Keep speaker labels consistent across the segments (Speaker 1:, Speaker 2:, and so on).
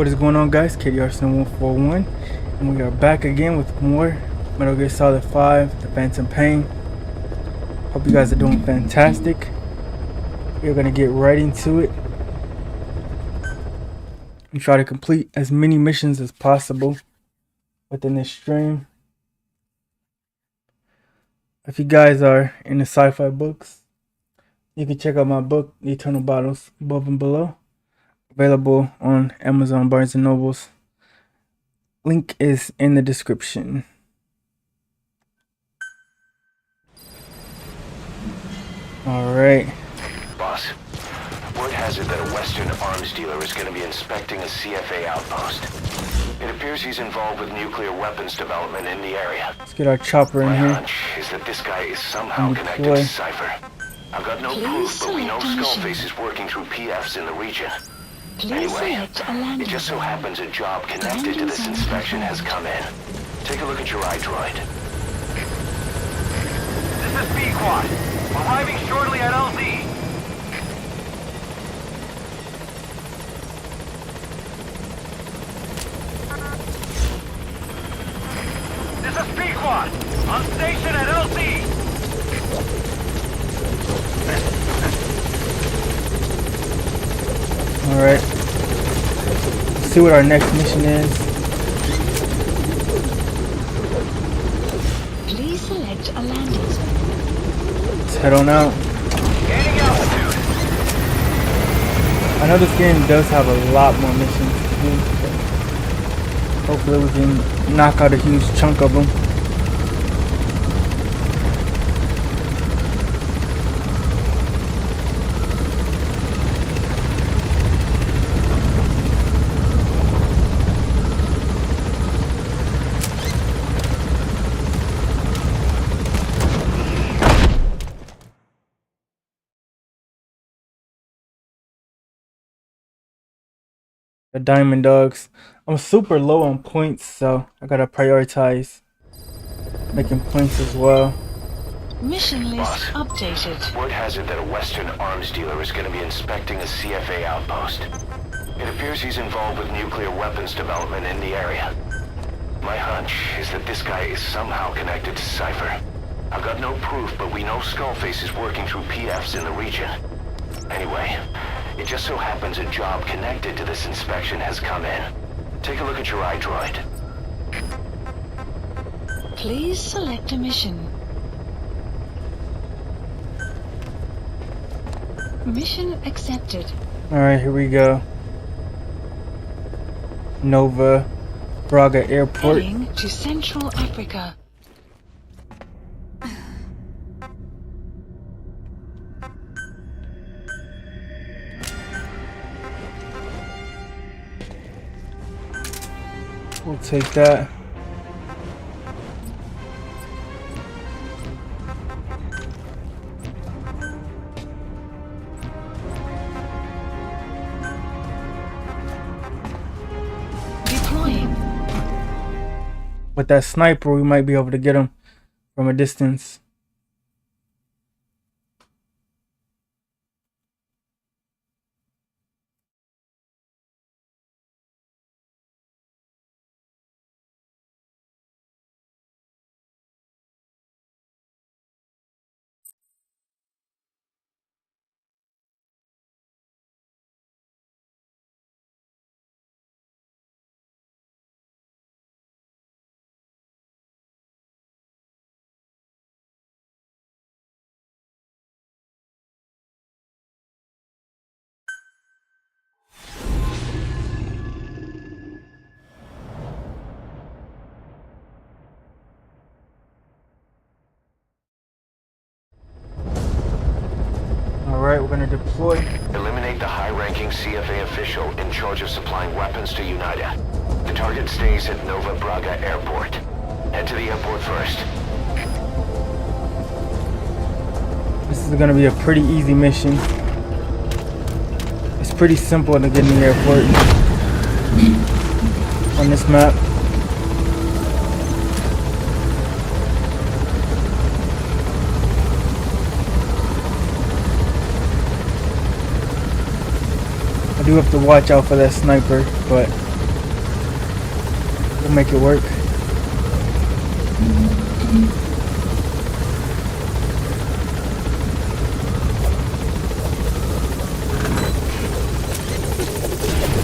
Speaker 1: What is going on, guys? KDR141, and we are back again with more Metal Gear Solid 5, The Phantom Pain. Hope you guys are doing fantastic. We're gonna get right into it and try to complete as many missions as possible within this stream. If you guys are into sci-fi books, you can check out my book, The Eternal Battles, above and below. Available on Amazon, Barnes & Nobles. Link is in the description. Alright.
Speaker 2: Boss, word has it that a Western arms dealer is going to be inspecting a CFA outpost. It appears he's involved with nuclear weapons development in the area.
Speaker 1: Let's get our chopper in here.
Speaker 2: My hunch is that this guy is somehow connected to Cypher. I've got no proof, but we know Skullface is working through PFs in the region. Anyway, it just so happens a job connected to this inspection has come in. Take a look at your iDroid.
Speaker 3: This is B-Quad. Arriving shortly at LZ. This is B-Quad. On station at LZ.
Speaker 1: Alright. Let's see what our next mission is.
Speaker 4: Please select a landing zone.
Speaker 1: Let's head on out.
Speaker 3: Gaining altitude.
Speaker 1: I know this game does have a lot more missions to do, but hopefully we can knock out a huge chunk of them. The Diamond Dogs. I'm super low on points, so I gotta prioritize making points as well.
Speaker 4: Mission list
Speaker 2: Boss,
Speaker 4: updated.
Speaker 2: word has it that a Western arms dealer is going to be inspecting a CFA outpost. It appears he's involved with nuclear weapons development in the area. My hunch is that this guy is somehow connected to Cypher. I've got no proof, but we know Skullface is working through PFs in the region. Anyway, it just so happens a job connected to this inspection has come in. Take a look at your iDroid.
Speaker 4: Please select a mission. Mission accepted.
Speaker 1: Alright, here we go. Nova Braga Airport.
Speaker 4: Heading to Central Africa.
Speaker 1: We'll take that.
Speaker 4: Deploying.
Speaker 1: With that sniper, we might be able to get him from a distance. Alright, we're gonna deploy.
Speaker 2: Eliminate the high-ranking CFA official in charge of supplying weapons to UNITA. The target stays at Nova Braga Airport. Head to the airport first.
Speaker 1: This is gonna be a pretty easy mission. It's pretty simple to get in the airport on this map. I do have to watch out for that sniper, but We'll make it work.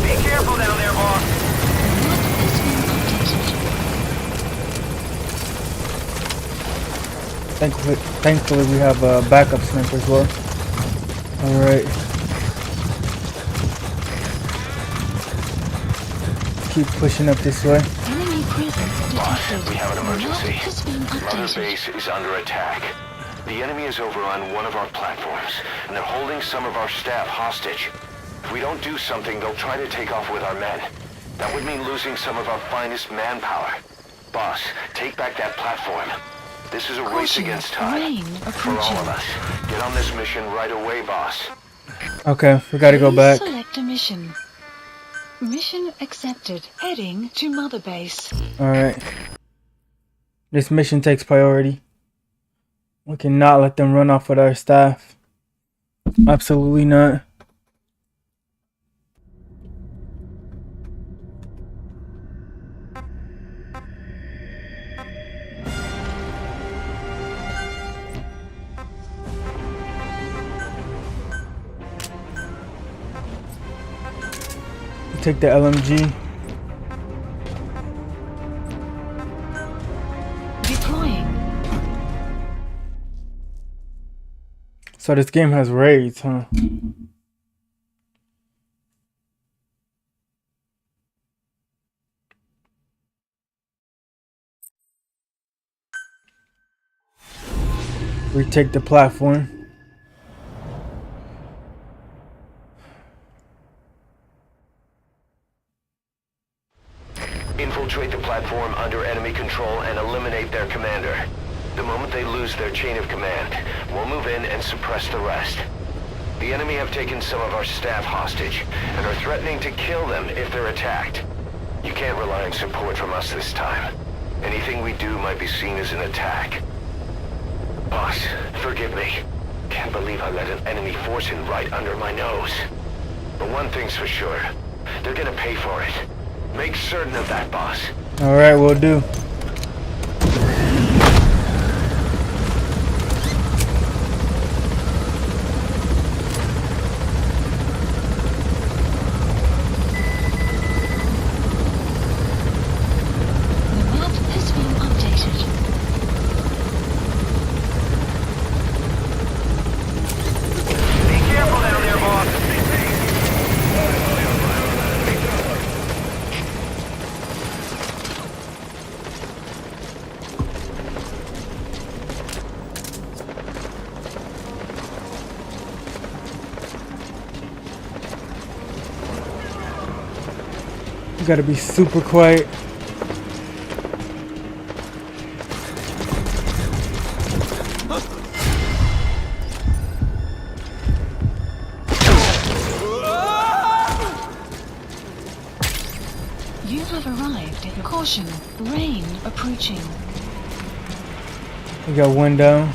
Speaker 3: Be careful down there, boss.
Speaker 1: Thankfully we have a backup sniper as well. Alright. Keep pushing up this way.
Speaker 4: Enemy presence
Speaker 2: Boss,
Speaker 4: detected.
Speaker 2: we have an emergency.
Speaker 4: Map has been
Speaker 2: Mother
Speaker 4: updated.
Speaker 2: Base is under attack. The enemy is overrun one of our platforms, and they're holding some of our staff hostage. If we don't do something, they'll try to take off with our men. That would mean losing some of our finest manpower. Boss, take back that platform. This is a race
Speaker 4: Caution,
Speaker 2: against time.
Speaker 4: rain
Speaker 2: For all
Speaker 4: approaching.
Speaker 2: of us. Get on this mission right away, boss.
Speaker 1: Okay, we gotta go
Speaker 4: Please
Speaker 1: back.
Speaker 4: select a mission. Mission accepted. Heading to Mother Base.
Speaker 1: Alright. This mission takes priority. We cannot let them run off with our staff. Absolutely not. Take the LMG.
Speaker 4: Deploying.
Speaker 1: So this game has raids, huh? Retake the platform.
Speaker 2: Infiltrate the platform under enemy control and eliminate their commander. The moment they lose their chain of command, we'll move in and suppress the rest. The enemy have taken some of our staff hostage and are threatening to kill them if they're attacked. You can't rely on support from us this time. Anything we do might be seen as an attack. Boss, forgive me. Can't believe I let an enemy force in right under my nose. But one thing's for sure. They're gonna pay for it. Make certain of that, boss.
Speaker 1: Alright, we'll do.
Speaker 4: The map has been updated.
Speaker 3: Be careful down there, boss.
Speaker 1: You gotta be super quiet.
Speaker 4: You have arrived at caution. Rain approaching.
Speaker 1: We got one down.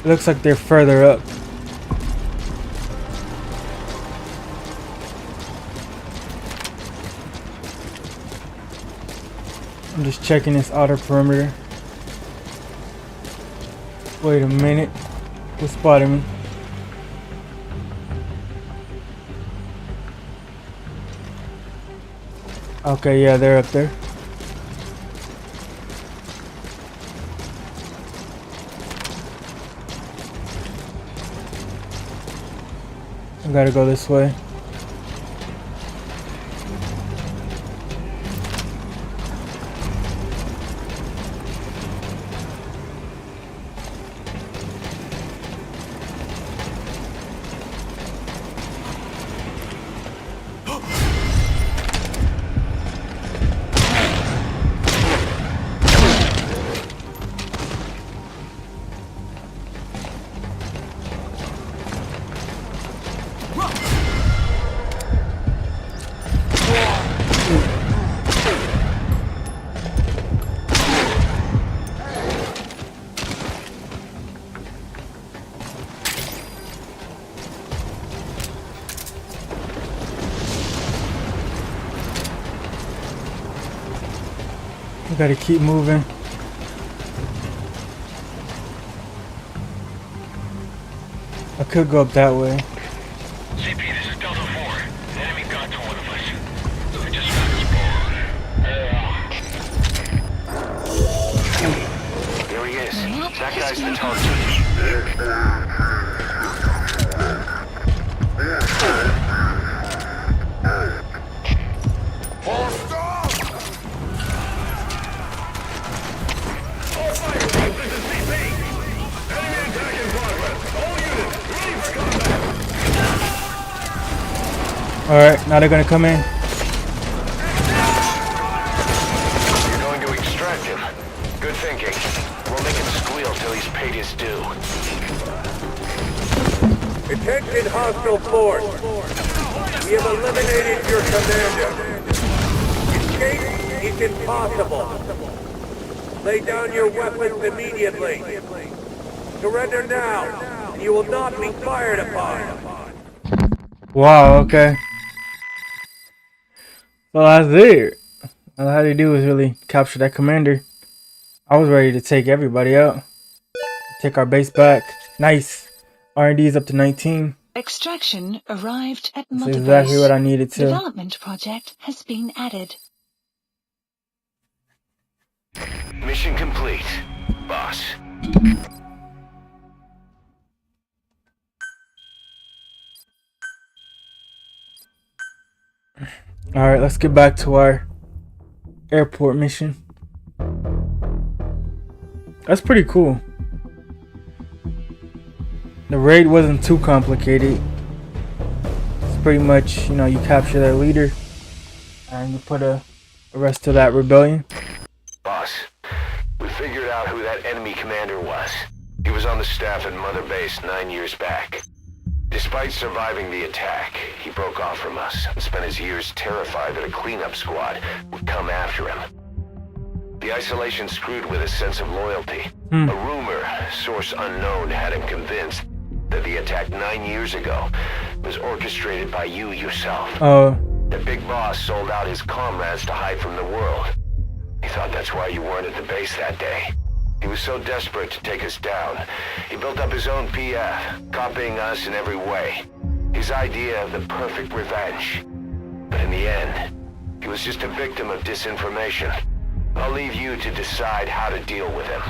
Speaker 1: Looks like they're further up. I'm just checking this outer perimeter. Wait a minute. They spotted me. Okay, yeah, they're up there. I gotta go this way. We gotta keep moving. I could go up that way.
Speaker 3: CP, this is Delta 4. The enemy got to one of us. I just found his
Speaker 2: There he is.
Speaker 4: Well,
Speaker 2: That
Speaker 4: this
Speaker 2: guy's the
Speaker 4: one-
Speaker 2: target.
Speaker 1: Alright, now they're gonna come in.
Speaker 2: You're going to extract him. Good thinking. We'll make him squeal till he's paid his due.
Speaker 5: Attention hostile force. We have eliminated your commander. Escape is impossible. Lay down your weapons immediately. Surrender now, and you will not be fired upon.
Speaker 1: Wow, okay. Well, that's it. All I had to do was really capture that commander. I was ready to take everybody out. Take our base back. Nice. R&D is up to 19.
Speaker 4: Extraction arrived at
Speaker 1: That's
Speaker 4: Mother
Speaker 1: exactly
Speaker 4: Base.
Speaker 1: what I needed to.
Speaker 4: Development project has been added.
Speaker 2: Mission complete, boss.
Speaker 1: Alright, let's get back to our airport mission. That's pretty cool. The raid wasn't too complicated. It's pretty much, you know, you capture that leader and you put a rest to that rebellion.
Speaker 2: Boss, we figured out who that enemy commander was. He was on the staff at Mother Base 9 years back. Despite surviving the attack, he broke off from us and spent his years terrified that a cleanup squad would come after him. The isolation screwed with his sense of loyalty. A rumor, source unknown, had him convinced that the attack 9 years ago was orchestrated by you yourself.
Speaker 1: Oh,
Speaker 2: The big boss sold out his comrades to hide from the world. He thought that's why you weren't at the base that day. He was so desperate to take us down, he built up his own PF, copying us in every way. His idea of the perfect revenge. But in the end, he was just a victim of disinformation. I'll leave you to decide how to deal with him.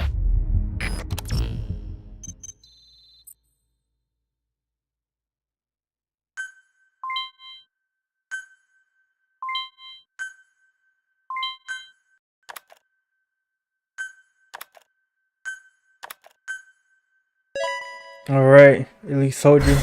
Speaker 1: alright. Elite soldier.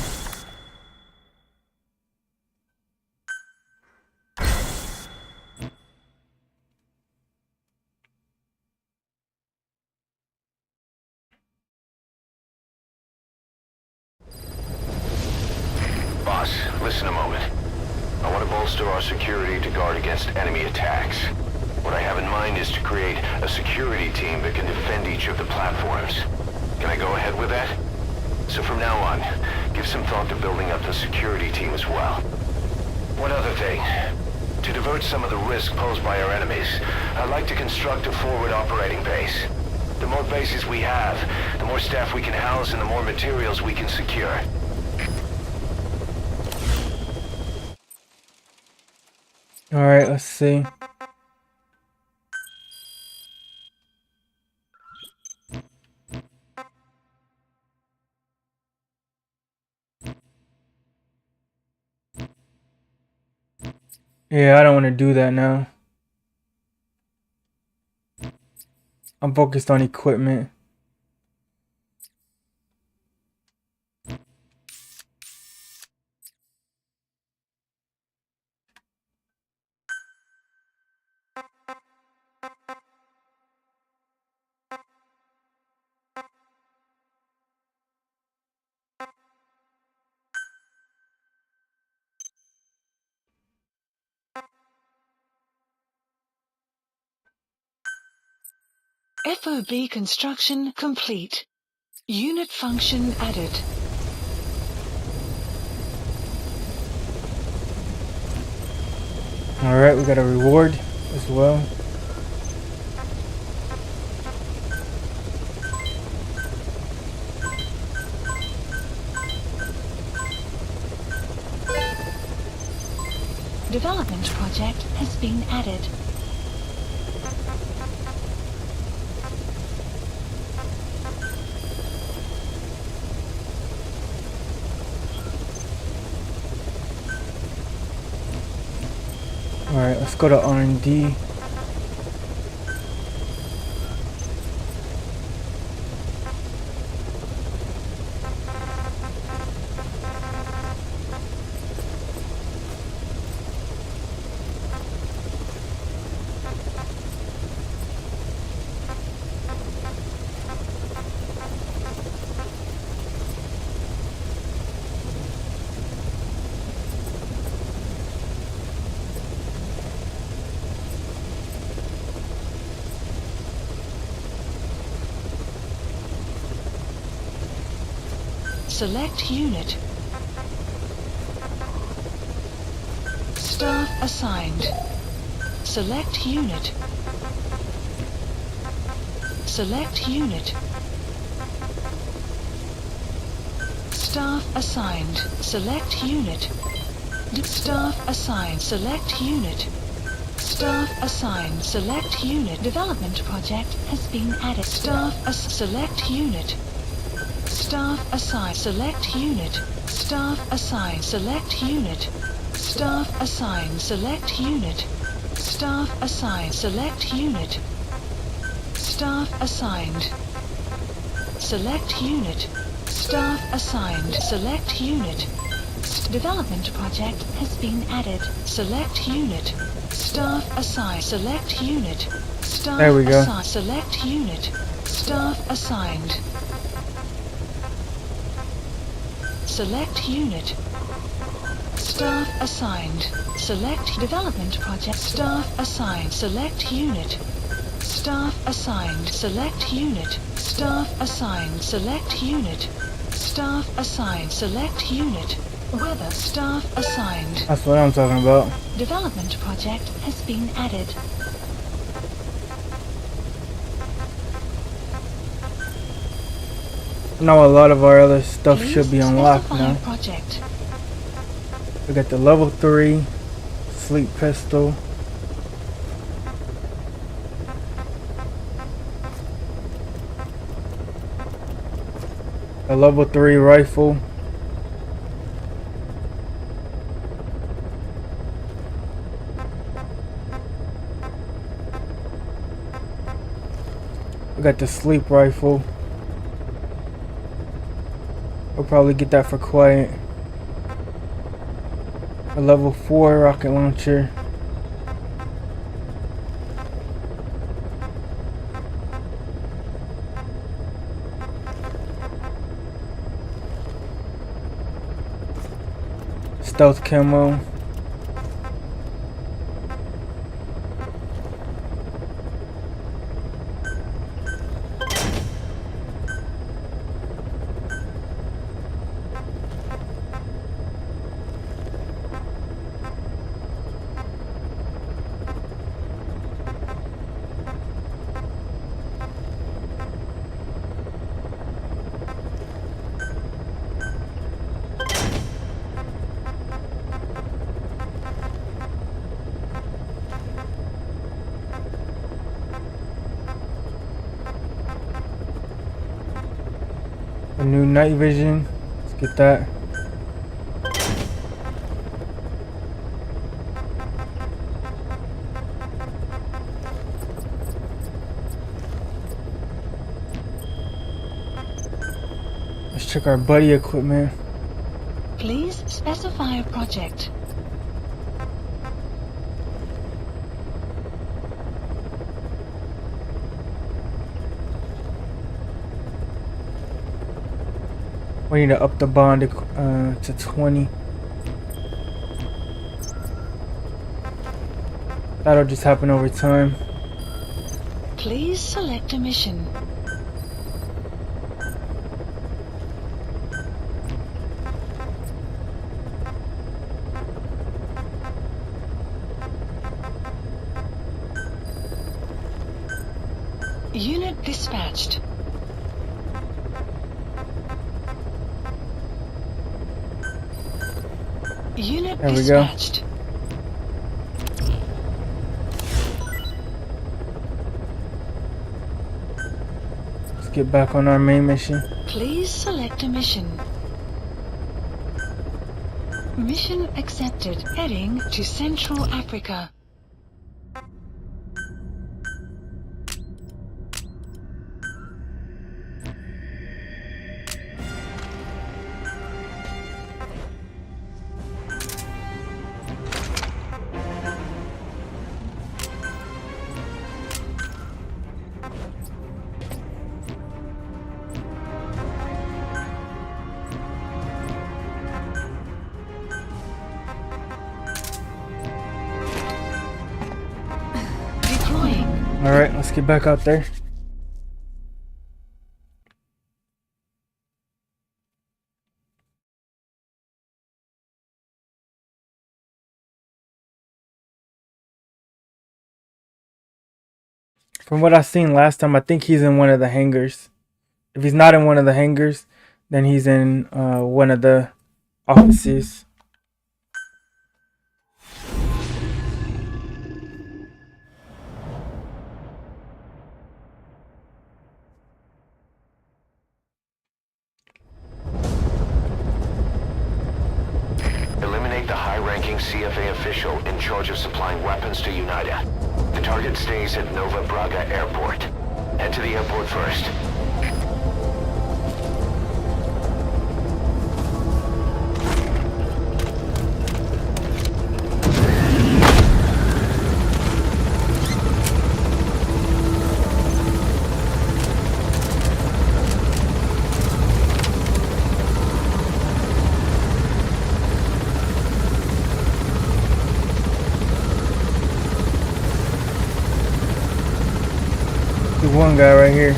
Speaker 2: Boss, listen a moment. I want to bolster our security to guard against enemy attacks. What I have in mind is to create a security team that can defend each of the platforms. Can I go ahead with that? So from now on, give some thought to building up the security team as well. One other thing. To divert some of the risk posed by our enemies, I'd like to construct a forward operating base. The more bases we have, the more staff we can house and the more materials we can secure.
Speaker 1: Alright, let's see. Yeah, I don't want to do that now. I'm focused on equipment.
Speaker 4: FOB construction complete. Unit function added.
Speaker 1: Alright, we got a reward as well.
Speaker 4: Development project has been added.
Speaker 1: Alright, let's go to R&D.
Speaker 4: Select unit. Staff assigned. Select unit. Select unit. Staff assigned. Select unit. Staff assigned. Select unit. Staff assigned. Select unit. Development project has been added. Select unit. Staff assigned. Select unit. Staff assigned. Select unit. Staff assigned. Select unit. Staff assigned. Select unit. Staff assigned. Select unit. Staff assigned. Select unit. Development project has been added. Select unit. Staff assigned. Select unit. Staff
Speaker 1: There we go.
Speaker 4: assigned. Select unit. Staff assigned. Select unit. Staff assigned. Select development project. Staff assigned. Select unit. Staff assigned. Select unit. Staff assigned. Select unit. Staff assigned. Select unit. Weather. Staff assigned.
Speaker 1: That's what I'm talking about.
Speaker 4: Development project has been added.
Speaker 1: Now a lot of our other stuff
Speaker 4: Please
Speaker 1: should be unlocked
Speaker 4: specify
Speaker 1: now.
Speaker 4: project.
Speaker 1: We got the level 3 sleep pistol. A level 3 rifle. We got the sleep rifle. We'll probably get that for quiet. A level 4 rocket launcher. Stealth camo. A new night vision. Let's get that. Let's check our buddy equipment.
Speaker 4: Please specify a project.
Speaker 1: We need to up the bond to 20. That'll just happen over time.
Speaker 4: Please select a mission. Unit dispatched. Unit
Speaker 1: There we go.
Speaker 4: dispatched.
Speaker 1: get back on our main mission.
Speaker 4: Please select a mission. Mission accepted. Heading to Central Africa.
Speaker 1: Alright, let's get back out there. From what I seen last time, I think he's in one of the hangars. If he's not in one of the hangars, then he's in one of the offices.
Speaker 2: Eliminate the high-ranking CFA official in charge of supplying weapons to UNITA. The target stays at Nova Braga Airport. Head to the airport first.
Speaker 1: There's one guy right here.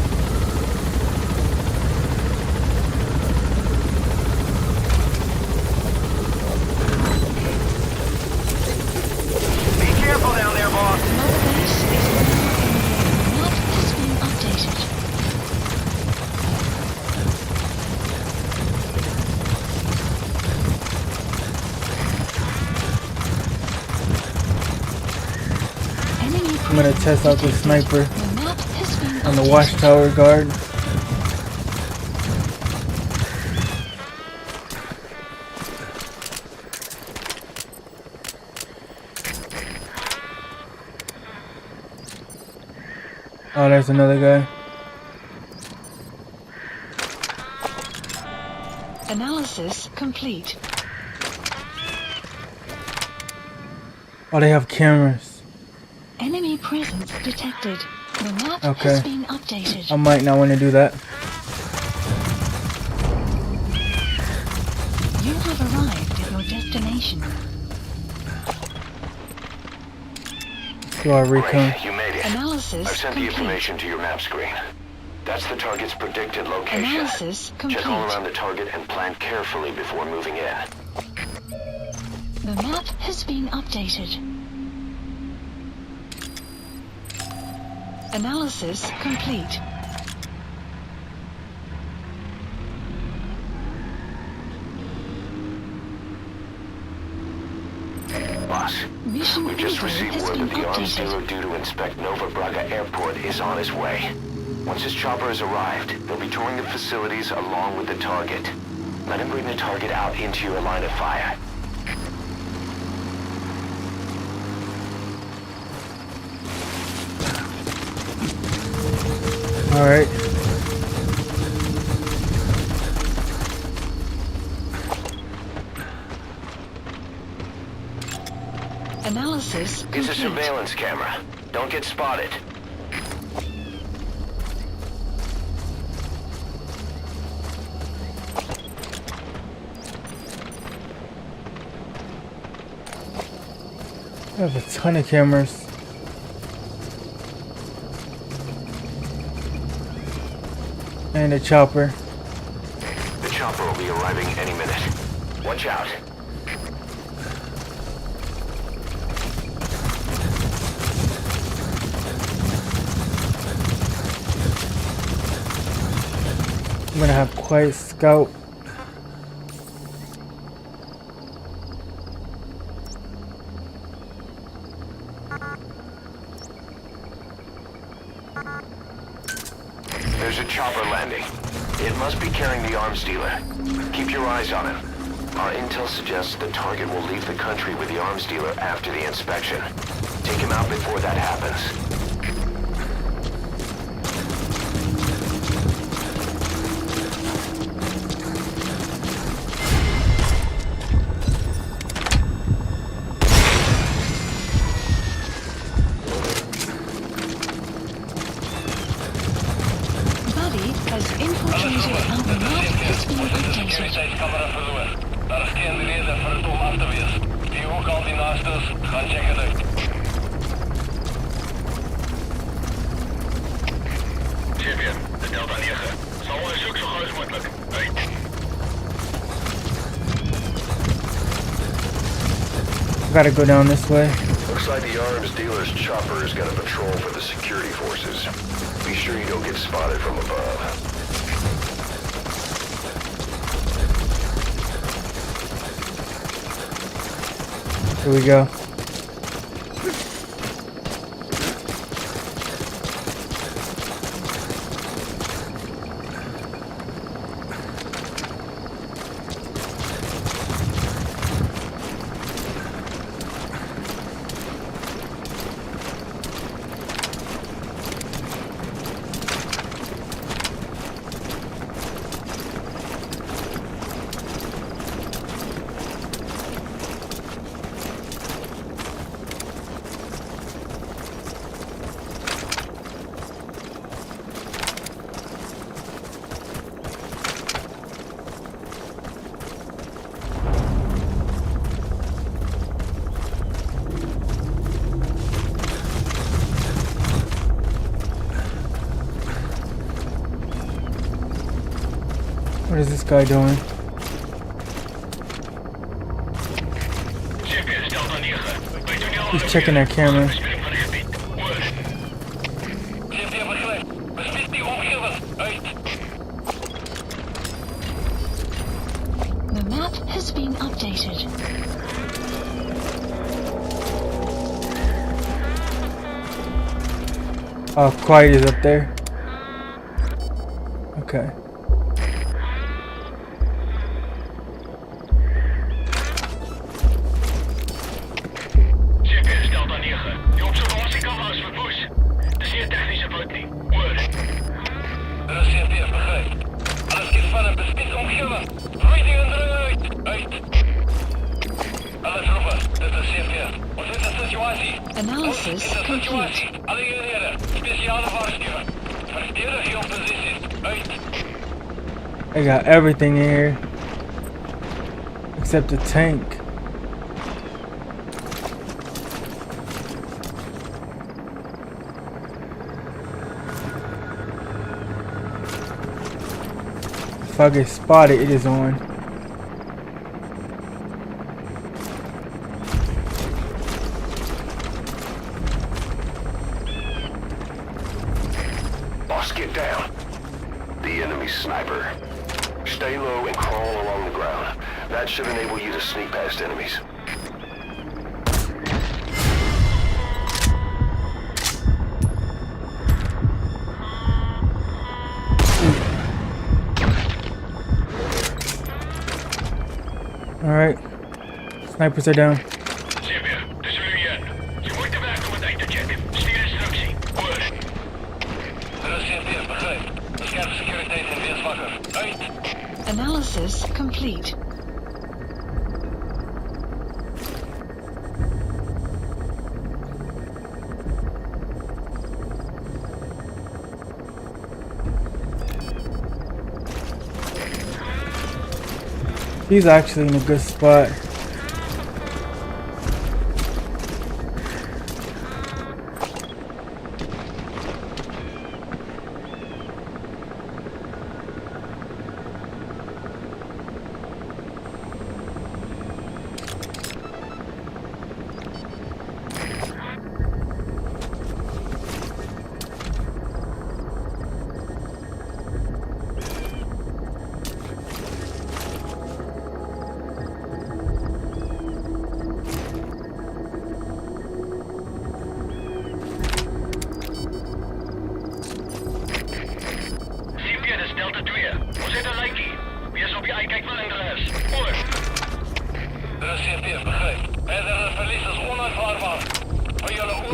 Speaker 3: Be careful down there, boss.
Speaker 4: Base is map has been updated. Enemy
Speaker 1: I'm gonna test out this sniper
Speaker 4: The map has been
Speaker 1: on the
Speaker 4: updated.
Speaker 1: watchtower guard. Oh, there's another guy.
Speaker 4: Analysis complete.
Speaker 1: Oh, they have cameras.
Speaker 4: Enemy presence detected. The map
Speaker 1: Okay.
Speaker 4: has been updated.
Speaker 1: I might not want to do that.
Speaker 4: You have arrived at your destination.
Speaker 1: Do our recon.
Speaker 2: Great, you made it.
Speaker 4: Analysis
Speaker 2: I've sent the
Speaker 4: complete.
Speaker 2: information to your map screen. That's the target's predicted location.
Speaker 4: Analysis complete.
Speaker 2: Check all around the target and plan carefully before moving in.
Speaker 4: The map has been updated. Analysis complete.
Speaker 2: Boss,
Speaker 4: Mission
Speaker 2: we've just
Speaker 4: info
Speaker 2: received
Speaker 4: has
Speaker 2: word
Speaker 4: been
Speaker 2: that the arms
Speaker 4: updated.
Speaker 2: dealer due to inspect Nova Braga Airport is on his way. Once his chopper has arrived, they'll be touring the facilities along with the target. Let him bring the target out into your line of fire.
Speaker 1: Alright.
Speaker 4: Analysis
Speaker 2: It's a
Speaker 4: complete.
Speaker 2: surveillance camera. Don't get spotted.
Speaker 1: I have a ton of cameras. And a chopper.
Speaker 2: The chopper will be arriving any minute. Watch out.
Speaker 1: I'm gonna have quiet scout.
Speaker 2: There's a a chopper landing. It must be carrying the arms dealer. Keep your eyes on him. Our intel suggests the target will leave the country with the arms dealer after the inspection. Take him out before that happens.
Speaker 4: Has infiltrated our map has been updated.
Speaker 3: Camera verloor. Daar is geen reden voor het om af te wees. Die ook al die naast is, gaan checken uit. CPM, de Delta 9. Zal onderzoek zo gauw als mogelijk. Uit.
Speaker 1: Gotta go down this way.
Speaker 2: Looks like the arms dealer's chopper is gonna patrol for the security forces. Be sure you don't get spotted from above.
Speaker 1: Here we go. What is this guy doing? He's checking that camera.
Speaker 4: The map has been updated.
Speaker 1: Oh, quiet is up there. Okay.
Speaker 4: Analysis complete.
Speaker 1: I got everything in here except the tank. If I get spotted, it is on.
Speaker 2: Boss, get down. The enemy sniper. Stay low and crawl along the ground. That should enable you to sneak past enemies.
Speaker 1: Alright. Snipers are down.
Speaker 4: Analysis complete.
Speaker 1: He's actually in a good spot.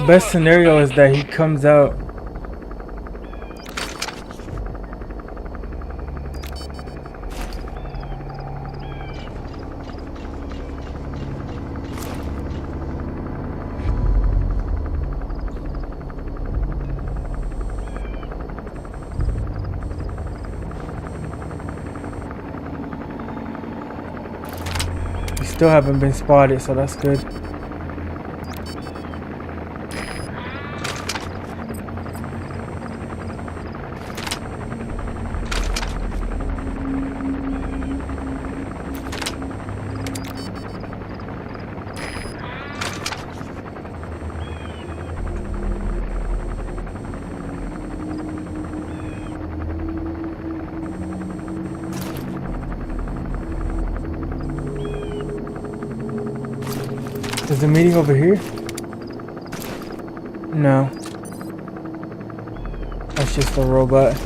Speaker 1: best scenario is that he comes out. We still haven't been spotted, so that's good. Is the meeting over here? No. That's just a robot.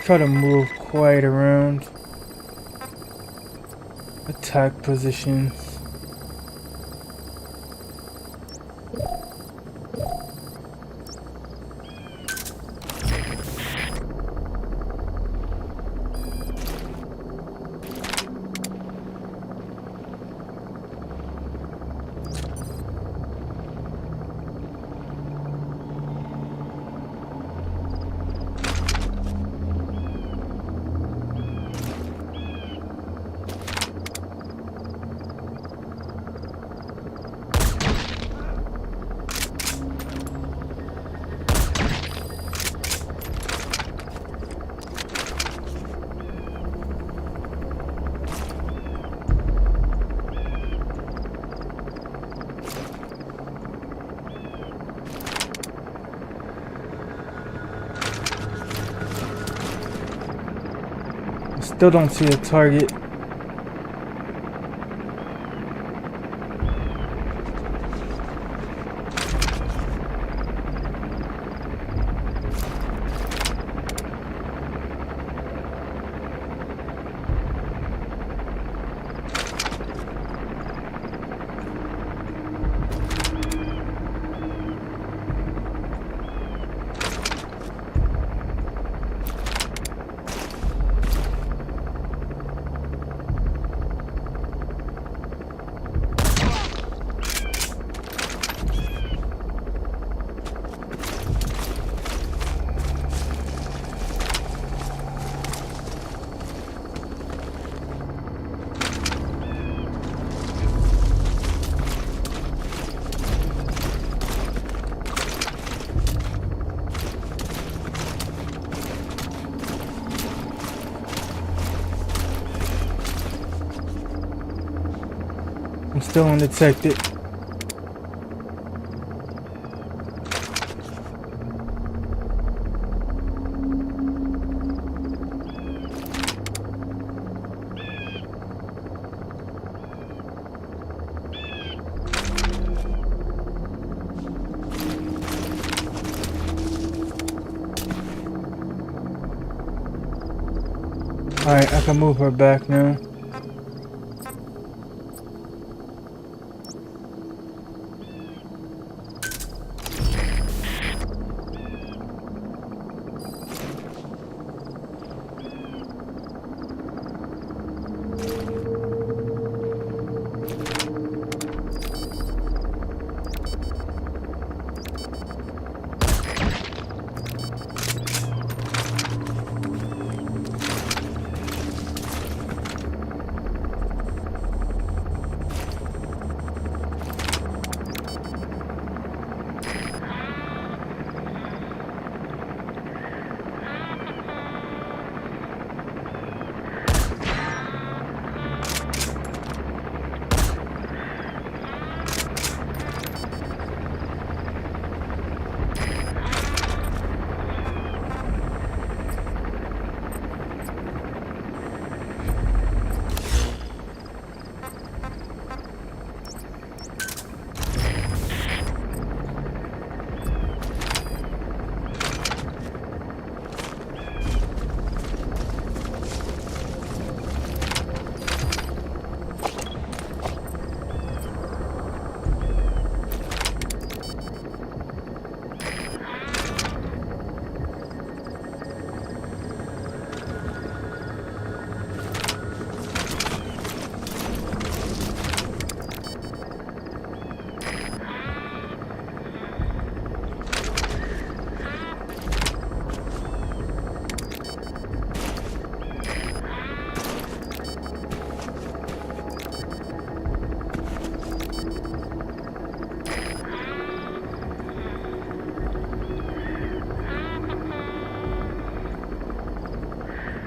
Speaker 1: Try to move quite around. Attack positions. Still don't see a target. I'm still undetected. Alright, I can move her back now.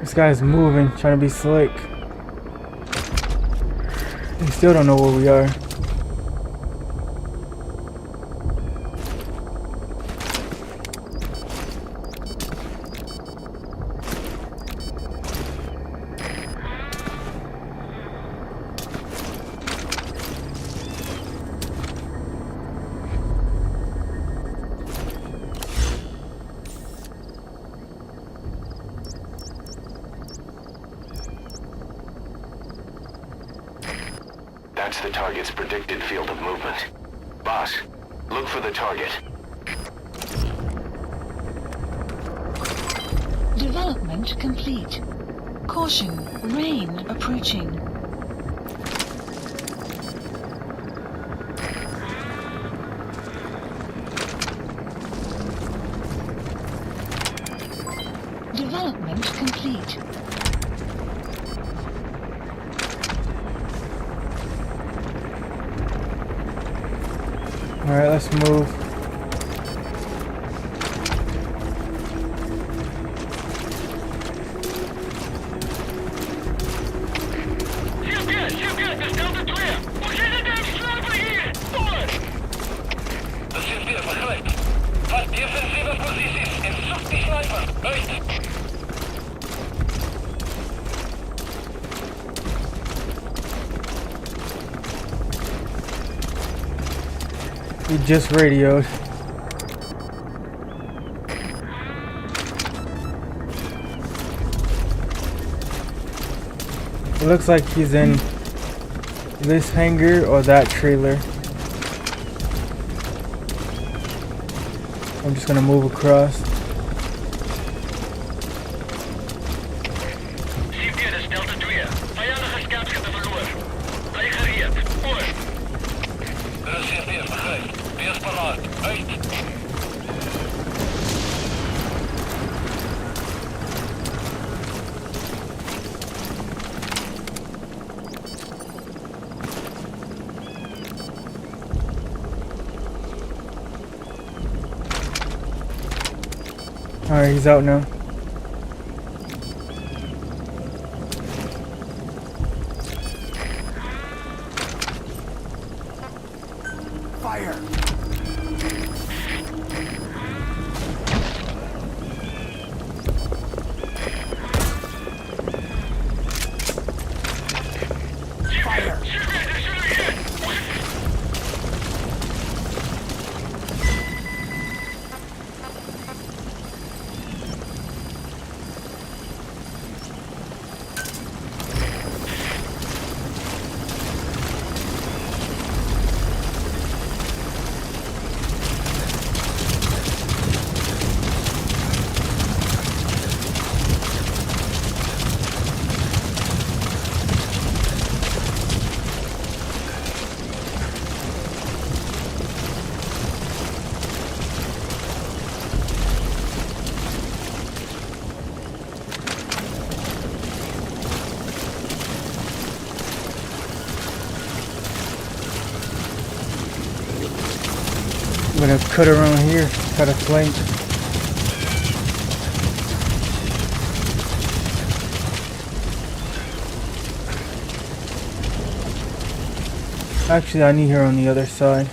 Speaker 1: This guy's moving, trying to be slick. They still don't know where we are.
Speaker 2: That's the target's predicted field of movement. Boss, look for the target.
Speaker 4: Development complete. Caution, rain approaching. Development complete.
Speaker 1: Alright, let's move.
Speaker 3: Засвистел, захват. Вас defensive positions and shoot the sniper. Right.
Speaker 1: We just radioed. It looks like he's in this hangar or that trailer. I'm just gonna move across.
Speaker 3: Сибирь, Delta 2. Vijandige scoutschip verloor. Hij gereed. Oor. Засвистел, захват. Wees paraat. Uit.
Speaker 1: Alright, he's out now.
Speaker 5: Fire!
Speaker 1: I'm gonna cut around here, try to flank. Actually, I need her on the other side.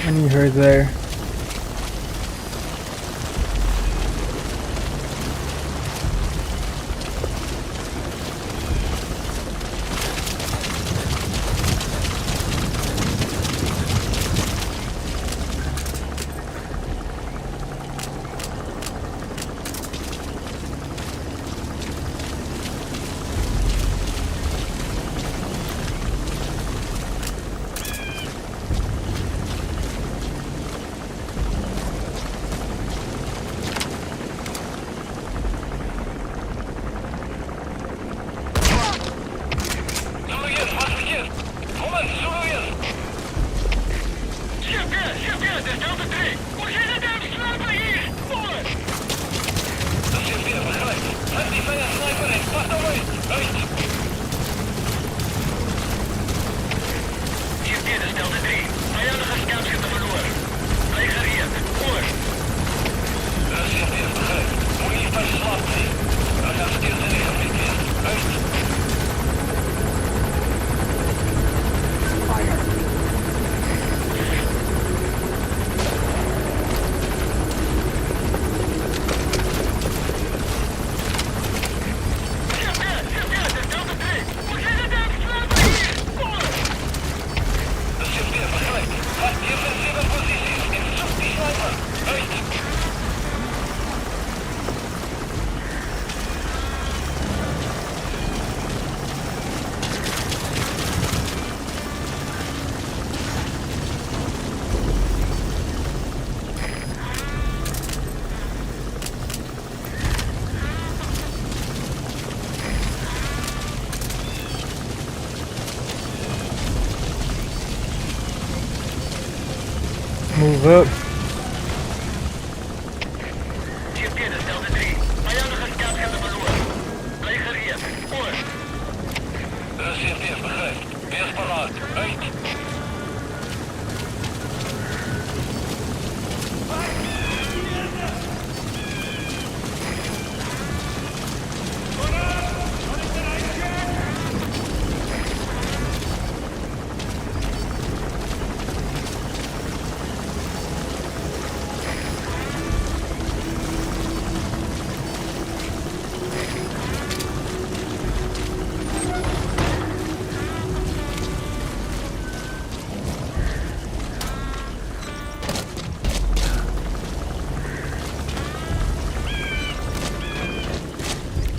Speaker 1: I need her there. Move up.
Speaker 3: Hier binnen, Delta 3. Vijandige scouts hebben verloren. Leger hier. Voor. Reserveer begrijp. Wees paraat. Uit.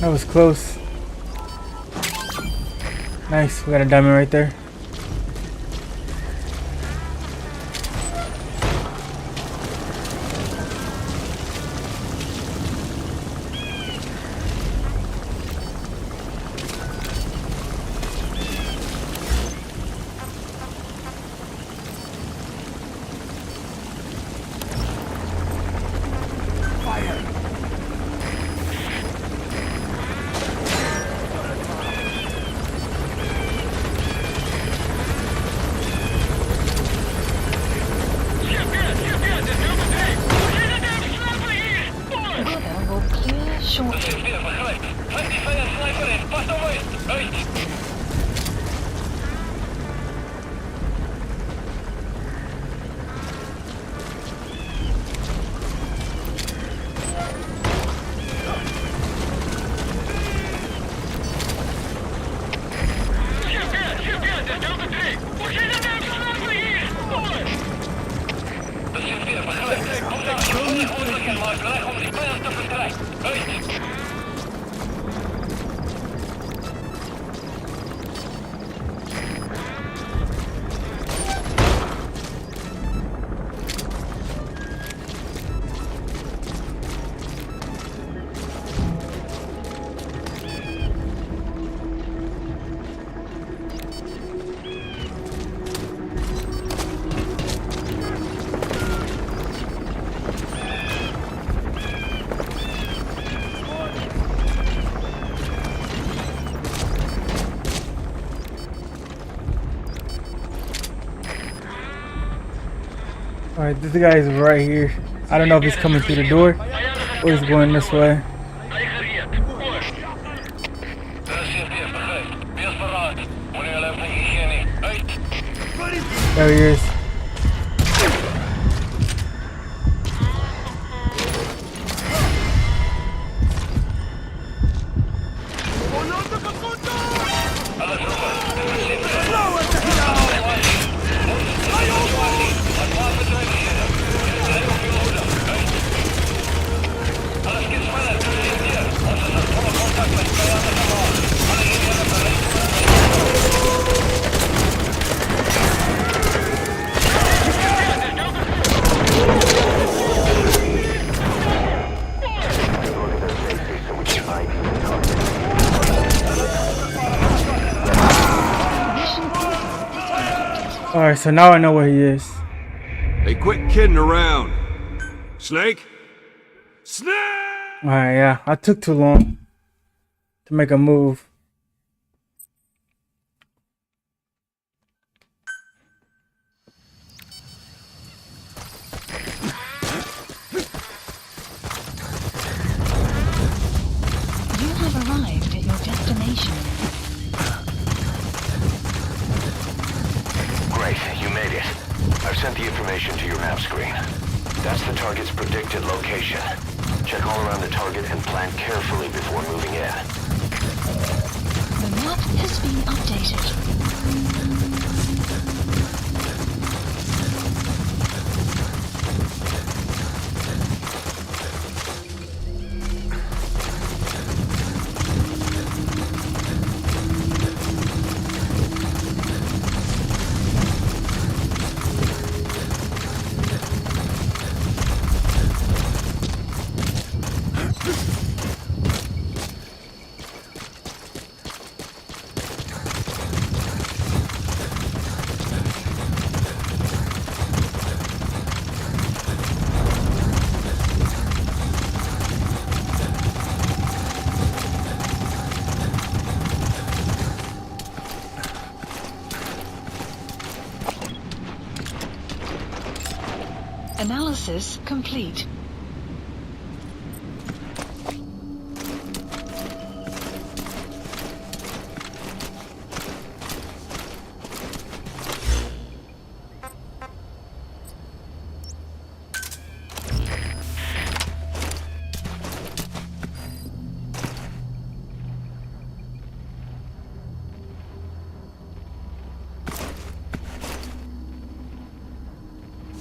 Speaker 1: That was close. Nice, we got a diamond right there.
Speaker 4: Weather will clear shortly.
Speaker 3: Reserveer begrijp. Vijf die vijand sniper in. Pas op uit. Uit. Reserveer, dit is Delta 3. Hoe zit het met de sniper hier? Voor. Reserveer begrijp. Kom daar. Onmogelijk maken om die vijand te verkrijgen. Uit.
Speaker 1: Alright, this guy is right here. I don't know if he's coming through the door or he's going this way.
Speaker 3: Leger hier. Voor. Reserveer begrijp. Wees paraat. Wanneer je loopt naar hygiëne. Uit.
Speaker 1: There he is. Alright, so now I know where he is.
Speaker 6: Hey, quit kidding around. Snake? Snake!
Speaker 1: Alright, yeah, I took too long to make a move.
Speaker 4: You have arrived at your destination.
Speaker 2: Great, you made it. I've sent the information to your map screen. That's the target's predicted location. Check all around the target and plan carefully before moving in.
Speaker 4: The map has been updated. Analysis complete.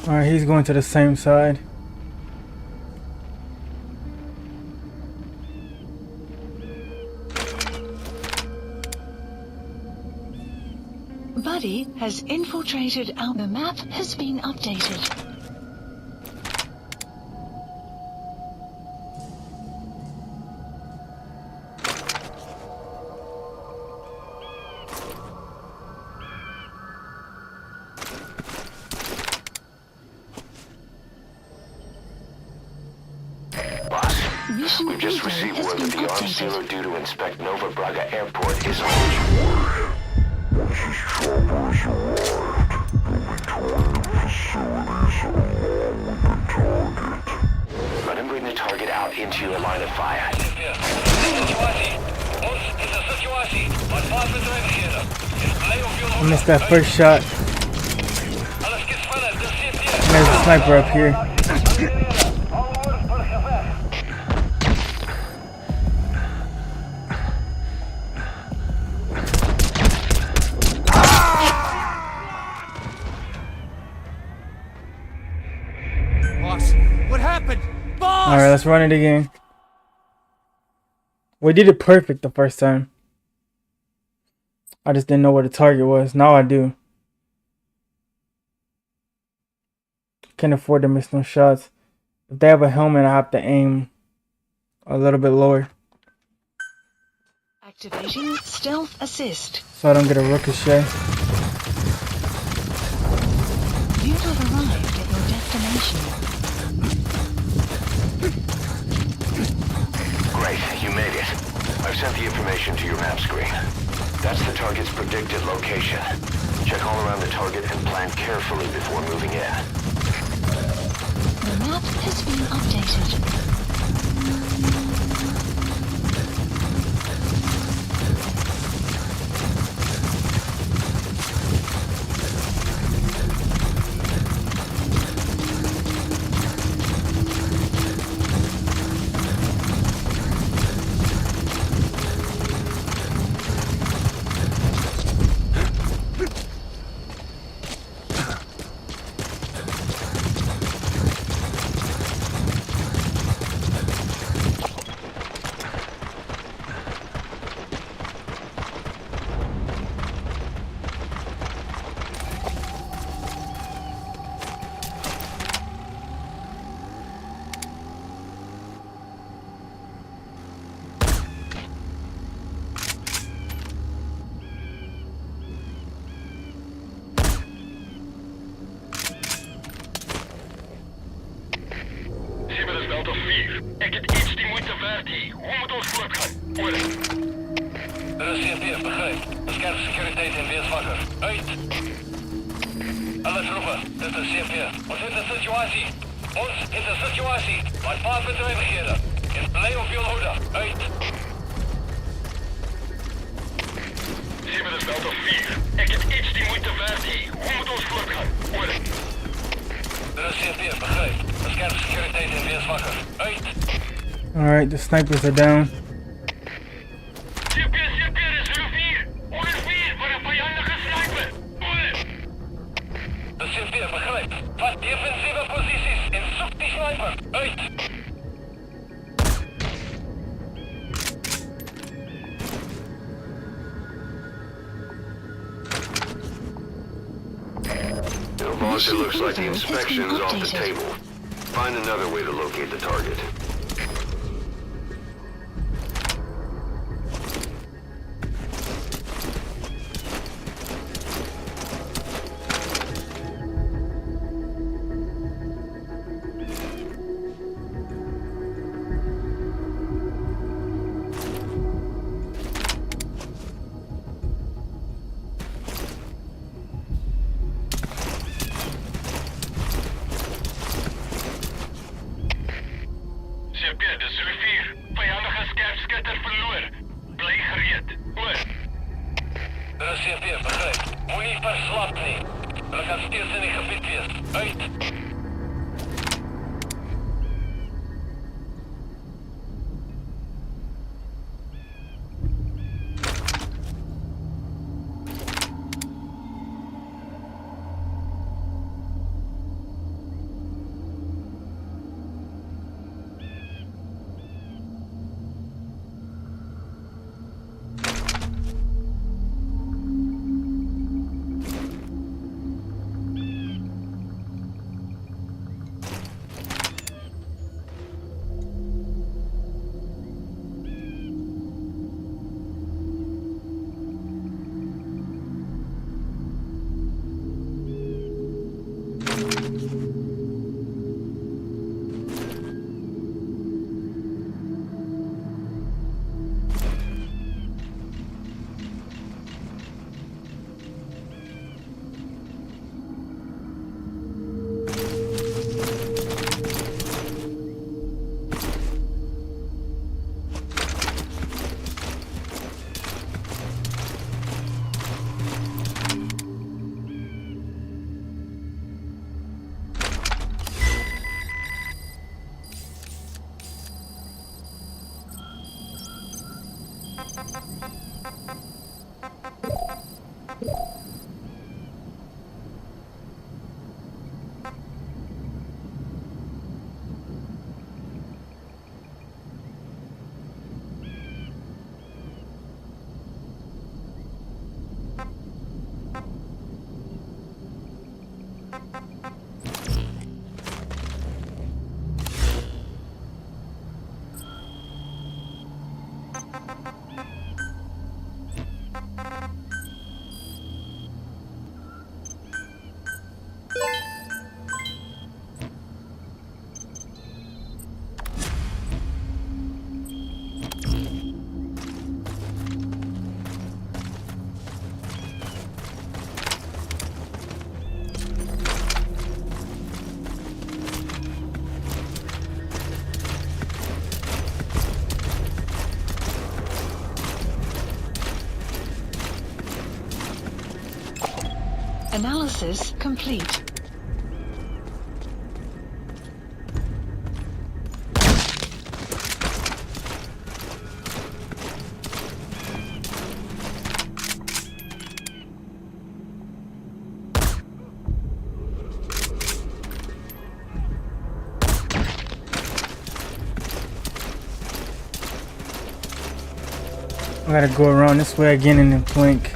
Speaker 1: Alright, he's going to the same side.
Speaker 4: Buddy has infiltrated our map has been updated. Mission
Speaker 2: We've just
Speaker 4: info
Speaker 2: received
Speaker 4: has
Speaker 2: word
Speaker 4: been
Speaker 2: that the arms dealer
Speaker 4: updated.
Speaker 2: due to inspect Nova Braga Airport is on. Let him bring the target out into your line of fire.
Speaker 1: I missed that first shot. And there's a sniper up here.
Speaker 6: Boss, what happened? Boss!
Speaker 1: Alright, let's run it again. We did it perfect the first time. I just didn't know where the target was. Now I do. Can't afford to miss no shots. If they have a helmet, I have to aim a little bit lower
Speaker 4: Activating stealth assist.
Speaker 1: so I don't get a ricochet.
Speaker 4: You have arrived at your destination.
Speaker 2: Great, you made it. I've sent the information to your map screen. That's the target's predicted location. Check all around the target and plan carefully before moving in.
Speaker 4: The map has been updated.
Speaker 3: Ik het iets die moeite waard hier. Hoe moet ons voortgaan? Hoor. De CFP begrijpt. Scherp securiteit en wees wakker. Uit. Alle troepen, dit is CFP. Ons heeft een situatie. Maar vaart bedrijvigheden. En blij op jullie hoede. Uit. 7 is Delta 4. Ik het iets die moeite waard hier. Hoe moet ons voortgaan? Hoor. De CFP begrijpt. Scherp securiteit en wees wakker. Uit.
Speaker 1: Alright, the snipers are down.
Speaker 3: CFP is 04. 104 voor een vijandige sniper. Hoor. De CFP begrijpt. Vat defensieve posities en zoek die sniper. Uit.
Speaker 2: Boss, it looks like the inspection's off the table. Find another way to locate the target.
Speaker 3: CFP, begrijp. Moet niet verslapt niet. We gaan steeds in een gebied wees. Uit.
Speaker 4: Analysis complete.
Speaker 1: I gotta go around this way again and then flank.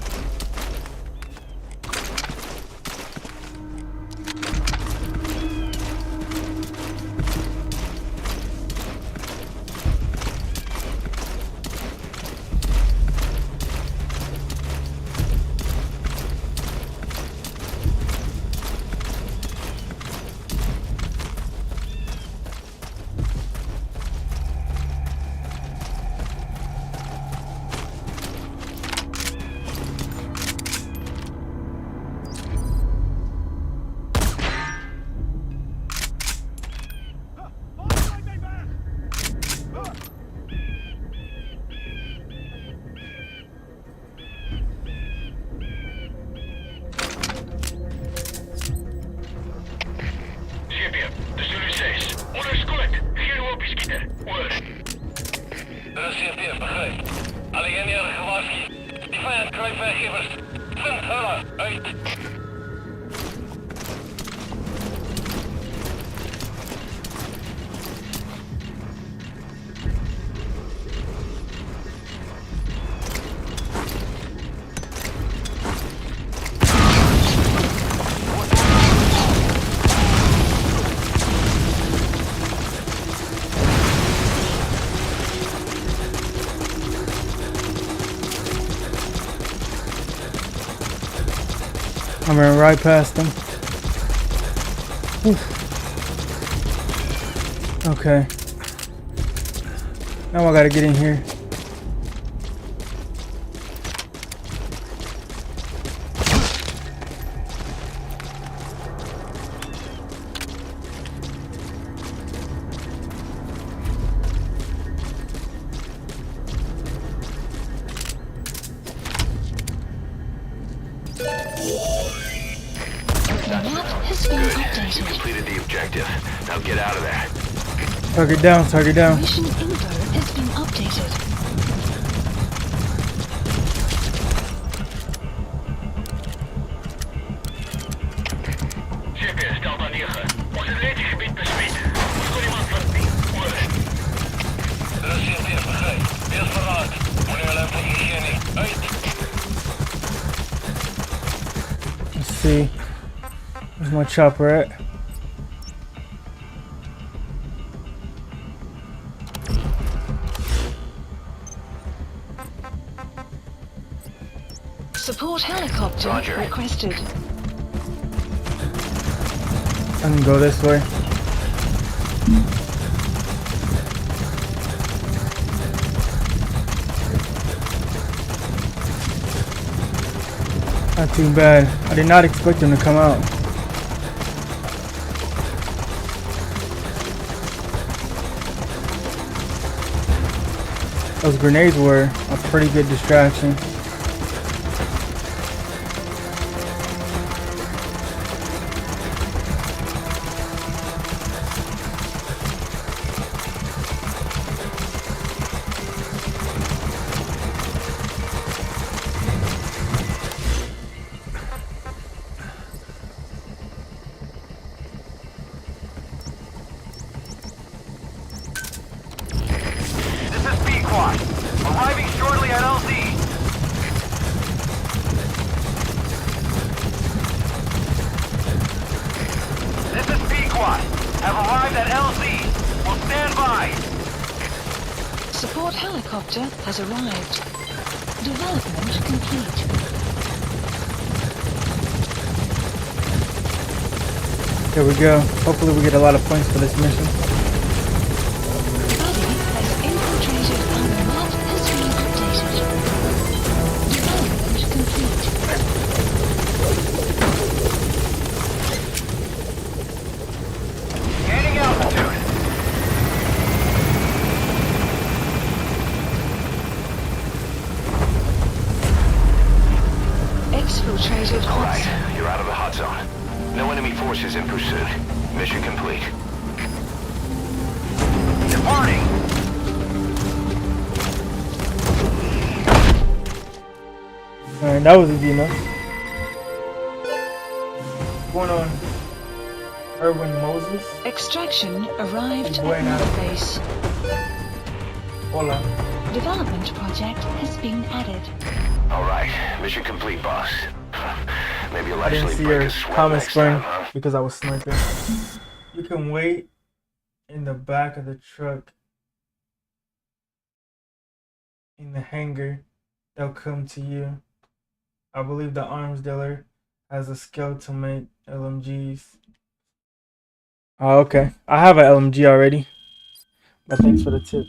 Speaker 1: I ran right past them. Oof. Okay. Now I gotta get in here.
Speaker 4: spotted.
Speaker 2: completed the objective. Now get out of there.
Speaker 1: Target down, target down.
Speaker 4: Mission info has been updated.
Speaker 3: GPS stelt aan 9. Ons reddingsgebied besmet. Ons kon iemand verbied. Oor. Er is CMP begrijp. Wees verraad. Wanneer hulle posisie nie. Uit.
Speaker 1: Let's see. Where's my chopper at?
Speaker 4: Support helicopter
Speaker 2: Roger.
Speaker 4: requested.
Speaker 1: I can go this way. Not too bad. I did not expect them to come out. Those grenades were a pretty good distraction.
Speaker 3: This is B-Quad. Arriving shortly at LZ. This is B-Quad. Have arrived at LZ. Will stand by.
Speaker 4: Support helicopter has arrived. Development complete.
Speaker 1: There we go. Hopefully we get a lot of points for this mission.
Speaker 4: Buddy has infiltrated and the map has been updated. Development complete.
Speaker 3: Gaining altitude.
Speaker 4: Exfiltrated
Speaker 2: All
Speaker 4: hot zone.
Speaker 2: right, you're out of the hot zone. No enemy forces in pursuit. Mission complete.
Speaker 3: Departing.
Speaker 1: Alright, that was easy enough. Going on Erwin Moses.
Speaker 4: Extraction arrived at
Speaker 1: Buena.
Speaker 4: Mother Base.
Speaker 1: Hola.
Speaker 4: Development project has been added.
Speaker 2: All right, mission complete, boss. Maybe you'll
Speaker 1: I didn't
Speaker 2: actually
Speaker 1: see
Speaker 2: break
Speaker 1: your
Speaker 2: a sweat
Speaker 1: comment
Speaker 2: next
Speaker 1: screen
Speaker 2: time, huh?
Speaker 1: because I was sniping. You can wait in the back of the truck in the hangar. They'll come to you. I believe the arms dealer has a skill to make LMGs. Oh, okay. I have an LMG already. But thanks for the tip.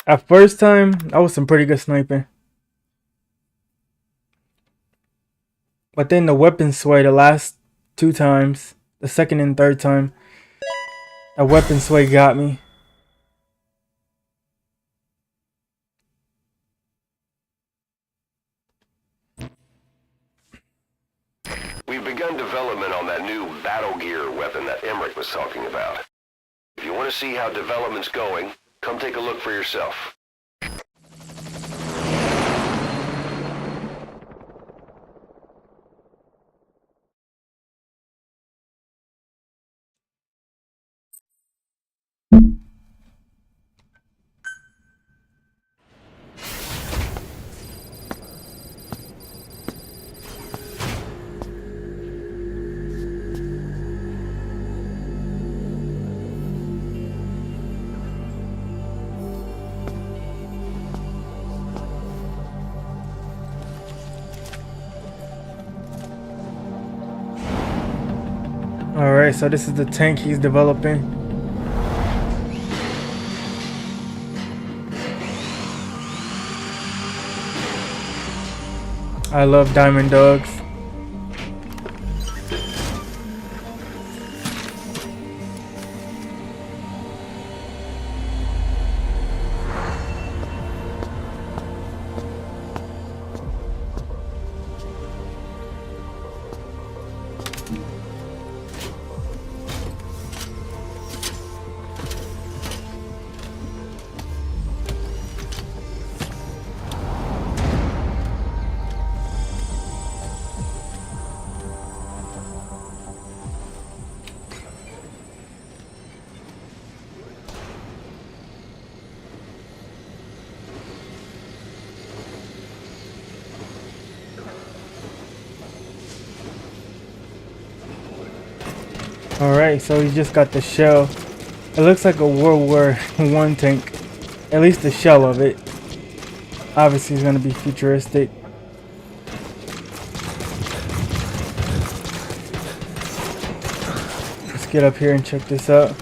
Speaker 1: At first time, that was some pretty good sniping. But then the weapon sway the last two times, the second and third time, that weapon sway got me.
Speaker 2: We've begun development on that new battle gear weapon that Emmerich was talking about. If you want to see how development's going, come take a look for yourself.
Speaker 1: Alright, so this is the tank he's developing. I love diamond dogs. Alright, so he just got the shell. It looks like a World War I tank. At least the shell of it. Obviously it's gonna be futuristic. Let's get up here and check this out.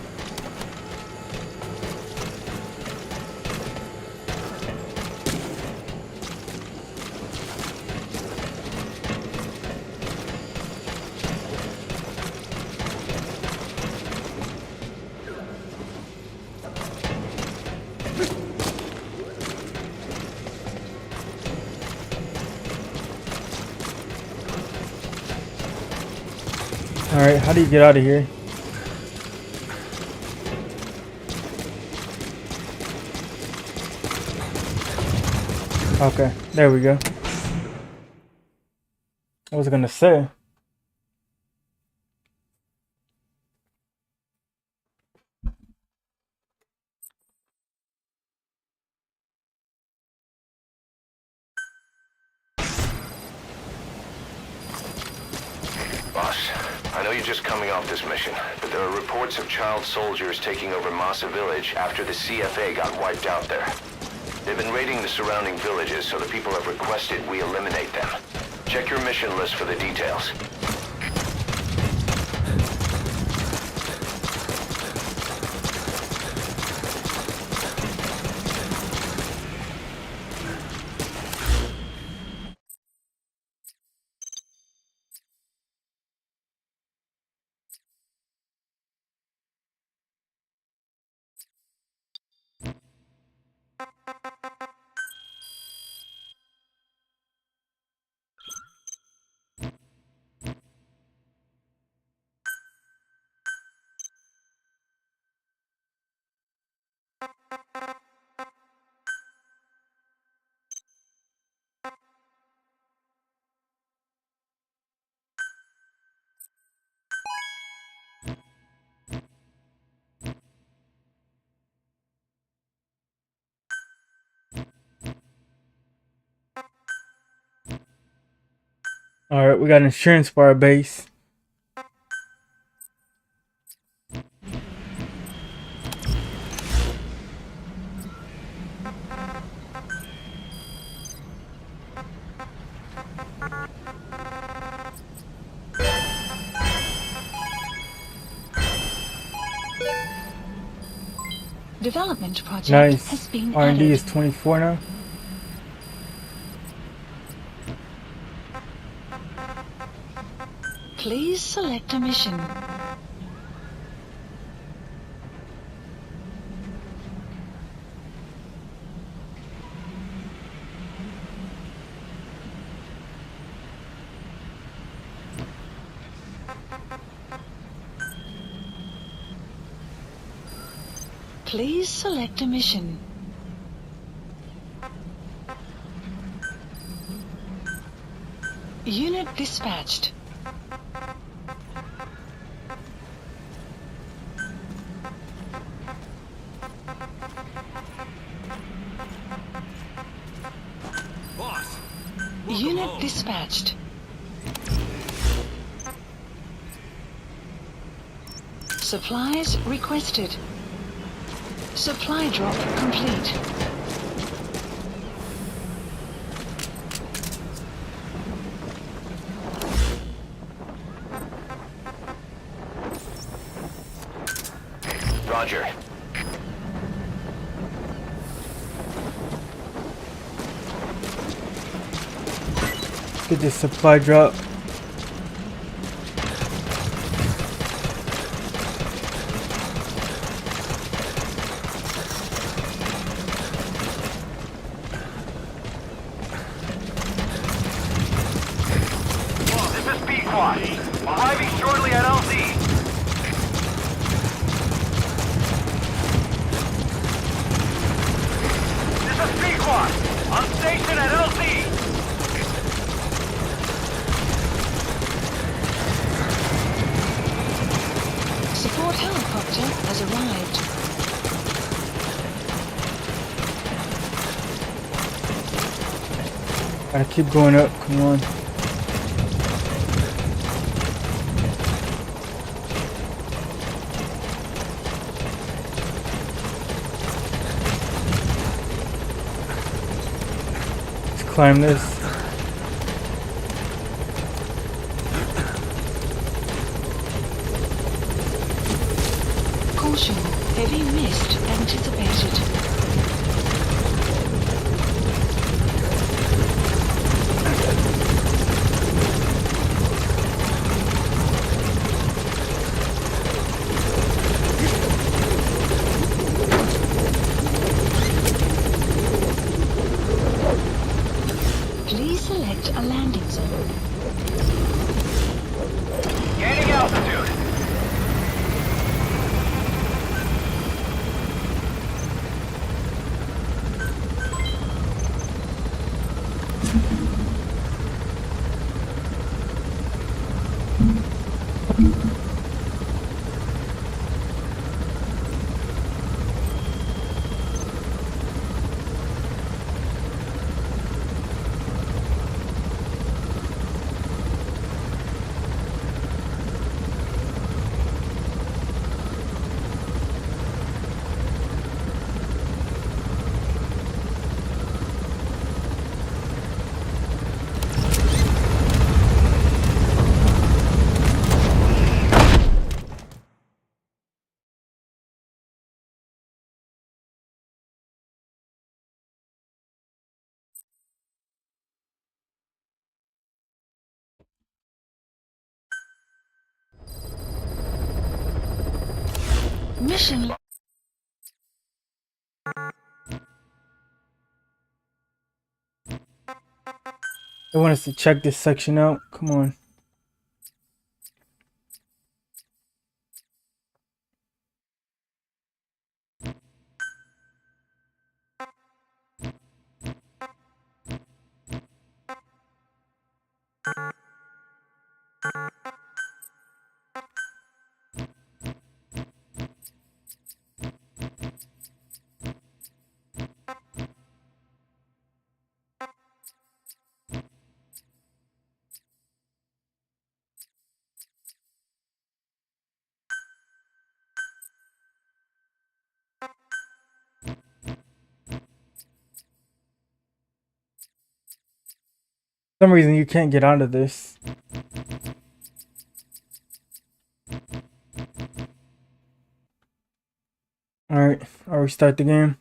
Speaker 1: Alright, how do you get out of here? Okay, there we go. I was gonna say.
Speaker 2: Boss, I know you're just coming off this mission, but there are reports of child soldiers taking over Massa Village after the CFA got wiped out there. They've been raiding the surrounding villages, so the people have requested we eliminate them. Check your mission list for the details.
Speaker 1: Alright, we got insurance for our base.
Speaker 4: Development project
Speaker 1: Nice.
Speaker 4: has been
Speaker 1: R&D
Speaker 4: added.
Speaker 1: is 24 now.
Speaker 4: Please select a mission. Please select a mission. Unit dispatched.
Speaker 6: Boss!
Speaker 4: Unit dispatched. Supplies requested. Supply drop complete.
Speaker 2: Roger.
Speaker 1: Get this supply drop.
Speaker 3: This is B-Quad. Arriving shortly at LZ. This is B-Quad. On station at LZ.
Speaker 4: Support helicopter has arrived.
Speaker 1: Gotta keep going up. Come on. Let's climb this.
Speaker 4: Caution, heavy mist anticipated. Please select a landing zone.
Speaker 3: Gaining altitude.
Speaker 4: Mission.
Speaker 1: They want us to check this section out. Come on. For some reason you can't get out of this. Alright, I'll restart the game.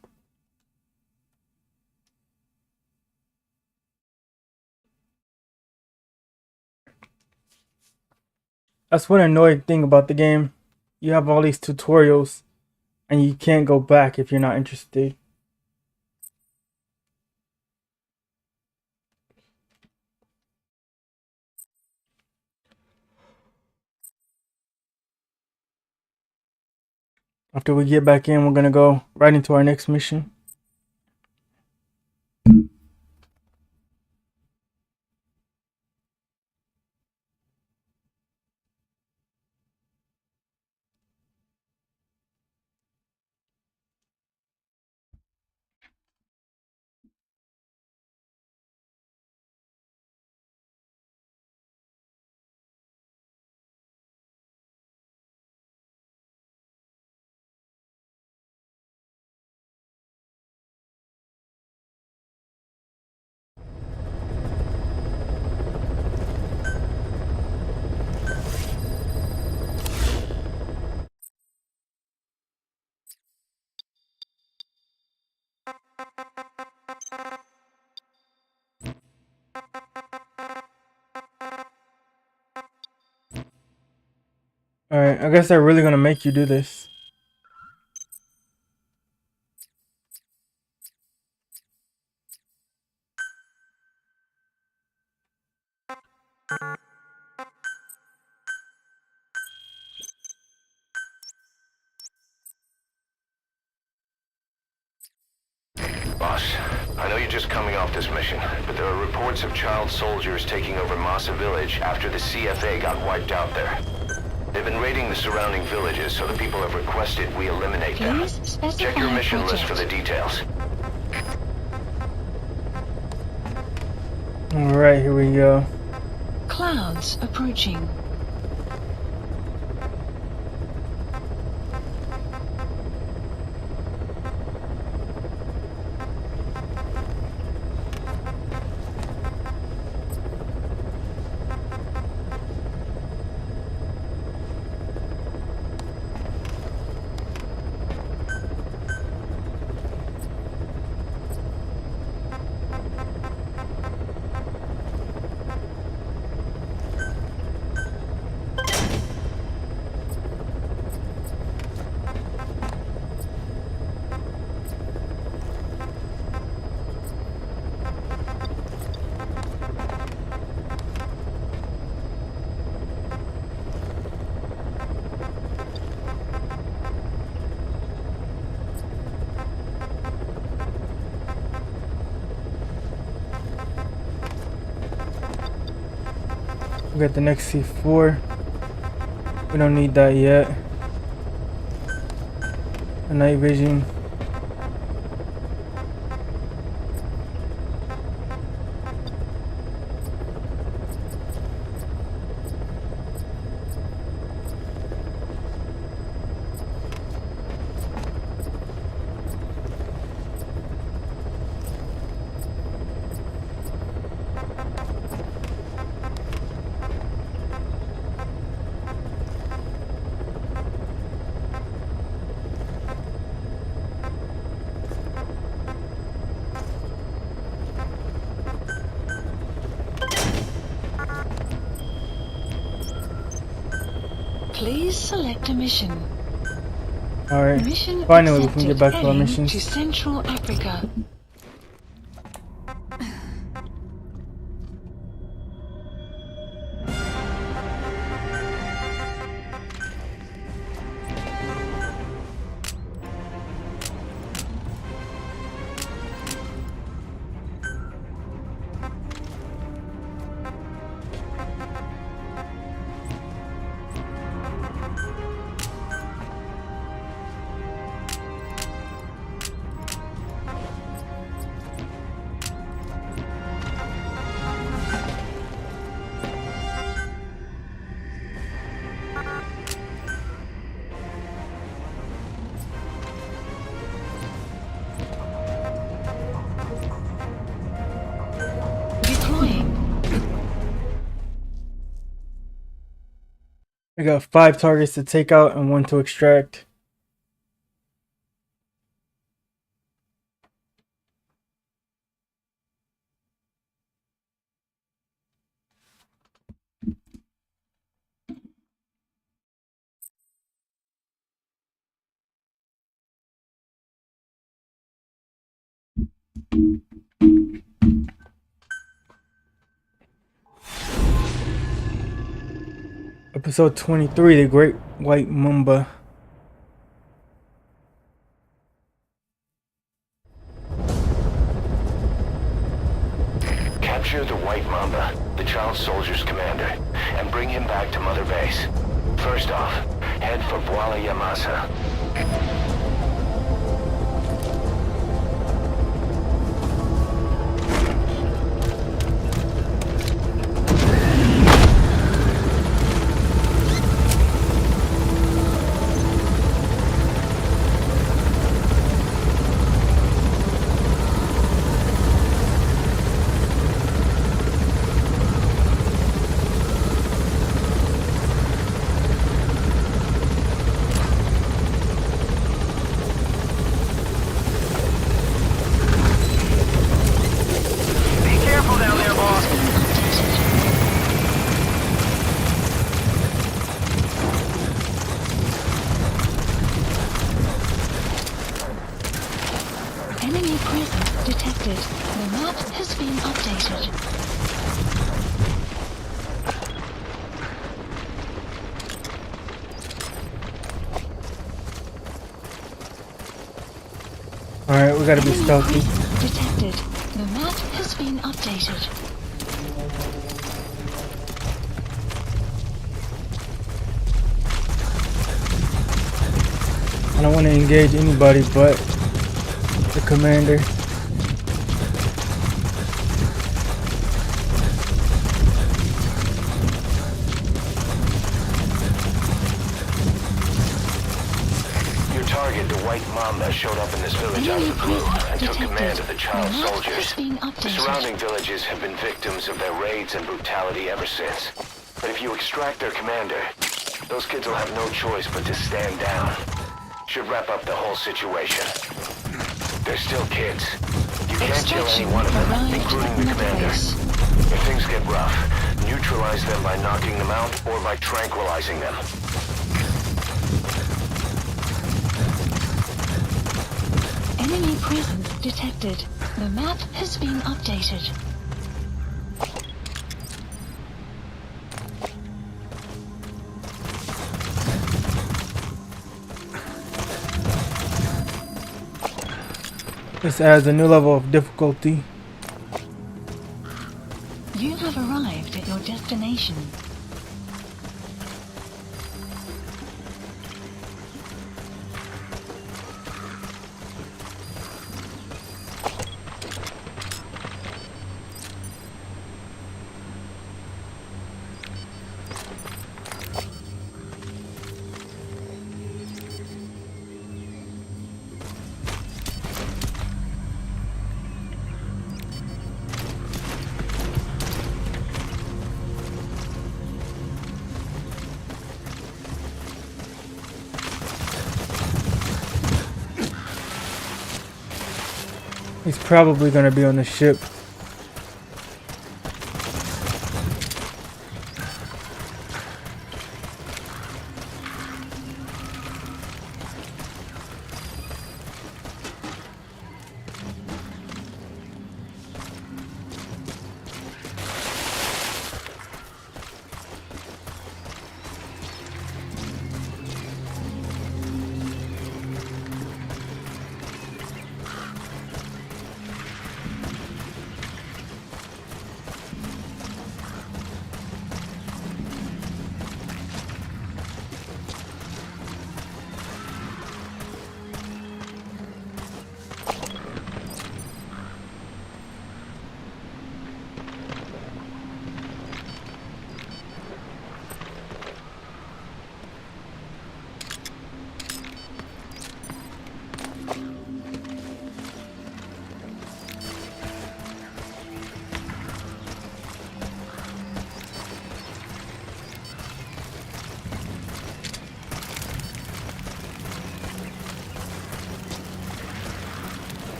Speaker 1: That's one annoying thing about the game. You have all these tutorials and you can't go back if you're not interested. After we get back in, we're gonna go right into our next mission. Alright, I guess they're really gonna make you do this.
Speaker 2: Boss, I know you're just coming off this mission, but there are reports of child soldiers taking over Massa Village after the CFA got wiped out there. They've been raiding the surrounding villages, so the people have requested we eliminate them.
Speaker 4: Please specify
Speaker 2: Check your mission list for the
Speaker 4: project.
Speaker 2: details.
Speaker 1: Alright, here we go.
Speaker 4: Clouds approaching.
Speaker 1: We got the next C4. We don't need that yet. A night vision.
Speaker 4: Please select a mission.
Speaker 1: Alright.
Speaker 4: Mission
Speaker 1: Finally, we
Speaker 4: accepted.
Speaker 1: can get back to our
Speaker 4: Heading
Speaker 1: missions.
Speaker 4: to Central Africa. Deploying.
Speaker 1: We got 5 targets to take out and 1 to extract. Episode 23, The Great White Mamba.
Speaker 2: Capture the White Mamba, the child soldier's commander, and bring him back to Mother Base. First off, head for Bwala Yamasa.
Speaker 4: map has been updated.
Speaker 1: Alright, we gotta be
Speaker 4: Enemy
Speaker 1: stealthy.
Speaker 4: presence detected. The map has been updated.
Speaker 1: I don't want to engage anybody but the commander.
Speaker 2: Your target, the White Mamba, showed up in this village out of the blue and took command of the child
Speaker 4: The map
Speaker 2: soldiers.
Speaker 4: has been
Speaker 2: The
Speaker 4: updated.
Speaker 2: surrounding villages have been victims of their raids and brutality ever since. But if you extract their commander, those kids will have no choice but to stand down. Should wrap up the whole situation. They're still kids. You can't kill any
Speaker 4: Extraction
Speaker 2: one of them,
Speaker 4: arrived
Speaker 2: including
Speaker 4: at
Speaker 2: the
Speaker 4: Mother
Speaker 2: commander.
Speaker 4: Base.
Speaker 2: If things get rough, neutralize them by knocking them out or by tranquilizing them.
Speaker 4: Enemy presence detected. The map has been updated.
Speaker 1: This adds a new level of difficulty.
Speaker 4: You have arrived at your destination.
Speaker 1: He's probably gonna be on the ship.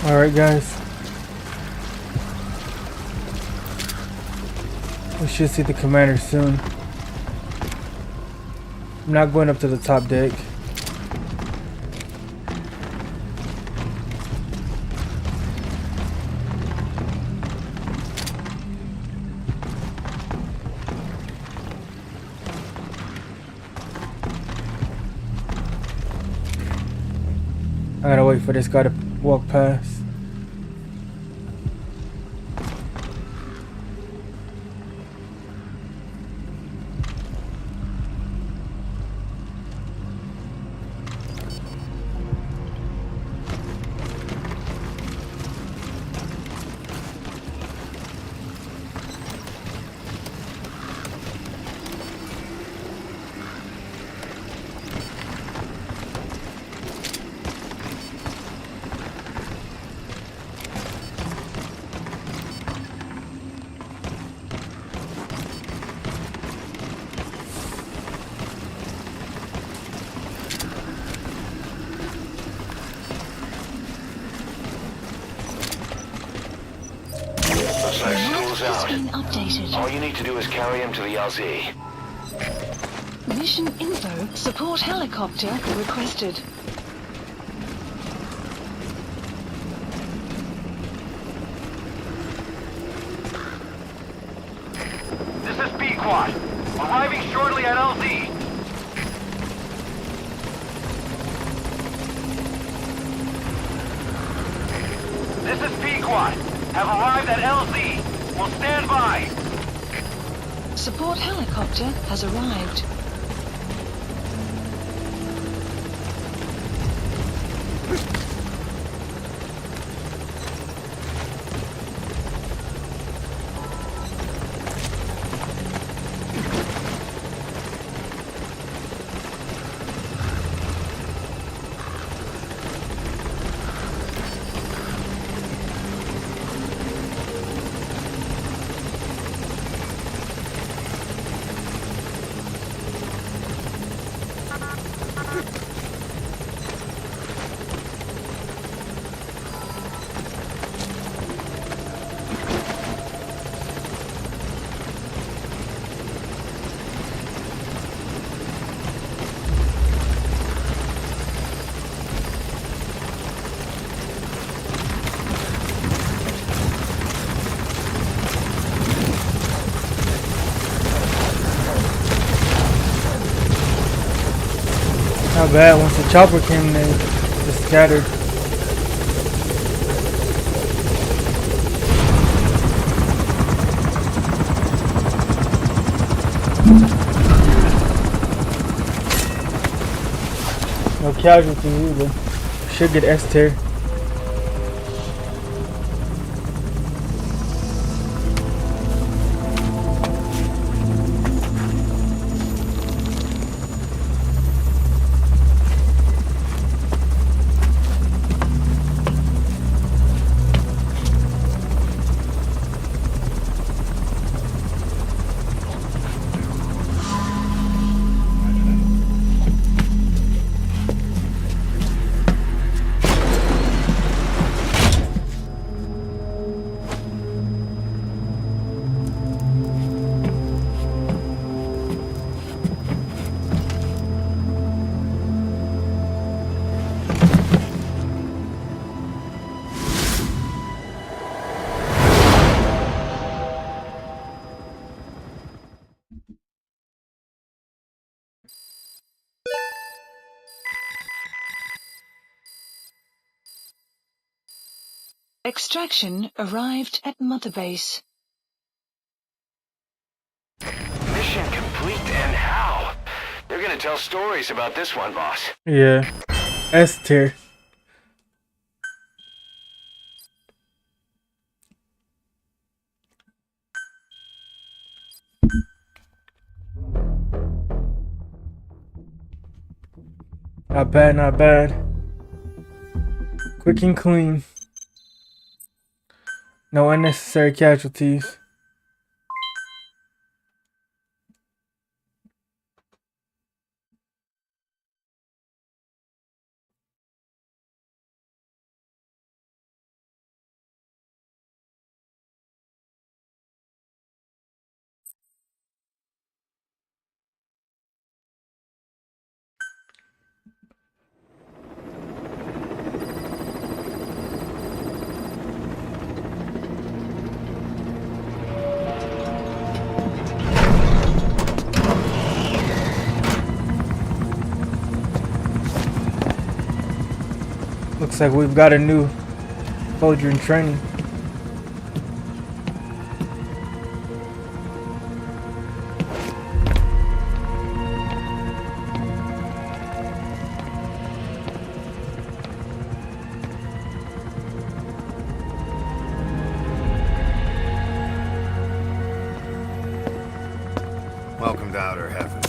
Speaker 1: Alright guys, we should see the commander soon. I'm not going up to the top deck. I gotta wait for this guy to walk past.
Speaker 2: Daniel's
Speaker 4: Has
Speaker 2: out.
Speaker 4: been updated.
Speaker 2: All you need to do is carry him to the LZ.
Speaker 4: Mission info. Support helicopter requested.
Speaker 3: This is B-Quad. Arriving shortly at LZ. This is P-Quad. Have arrived at LZ. Will stand by.
Speaker 4: Support helicopter has arrived.
Speaker 1: Not bad. Once the chopper came, they just scattered. No casualties either. Should get S tier.
Speaker 4: Extraction arrived at Mother Base.
Speaker 2: Mission complete, and how? They're gonna tell stories about this one, boss.
Speaker 1: Yeah. S tier. Not bad, not bad. Quick and clean. No unnecessary casualties. Looks like we've got a new soldier in training.
Speaker 7: Welcome to Outer Heaven.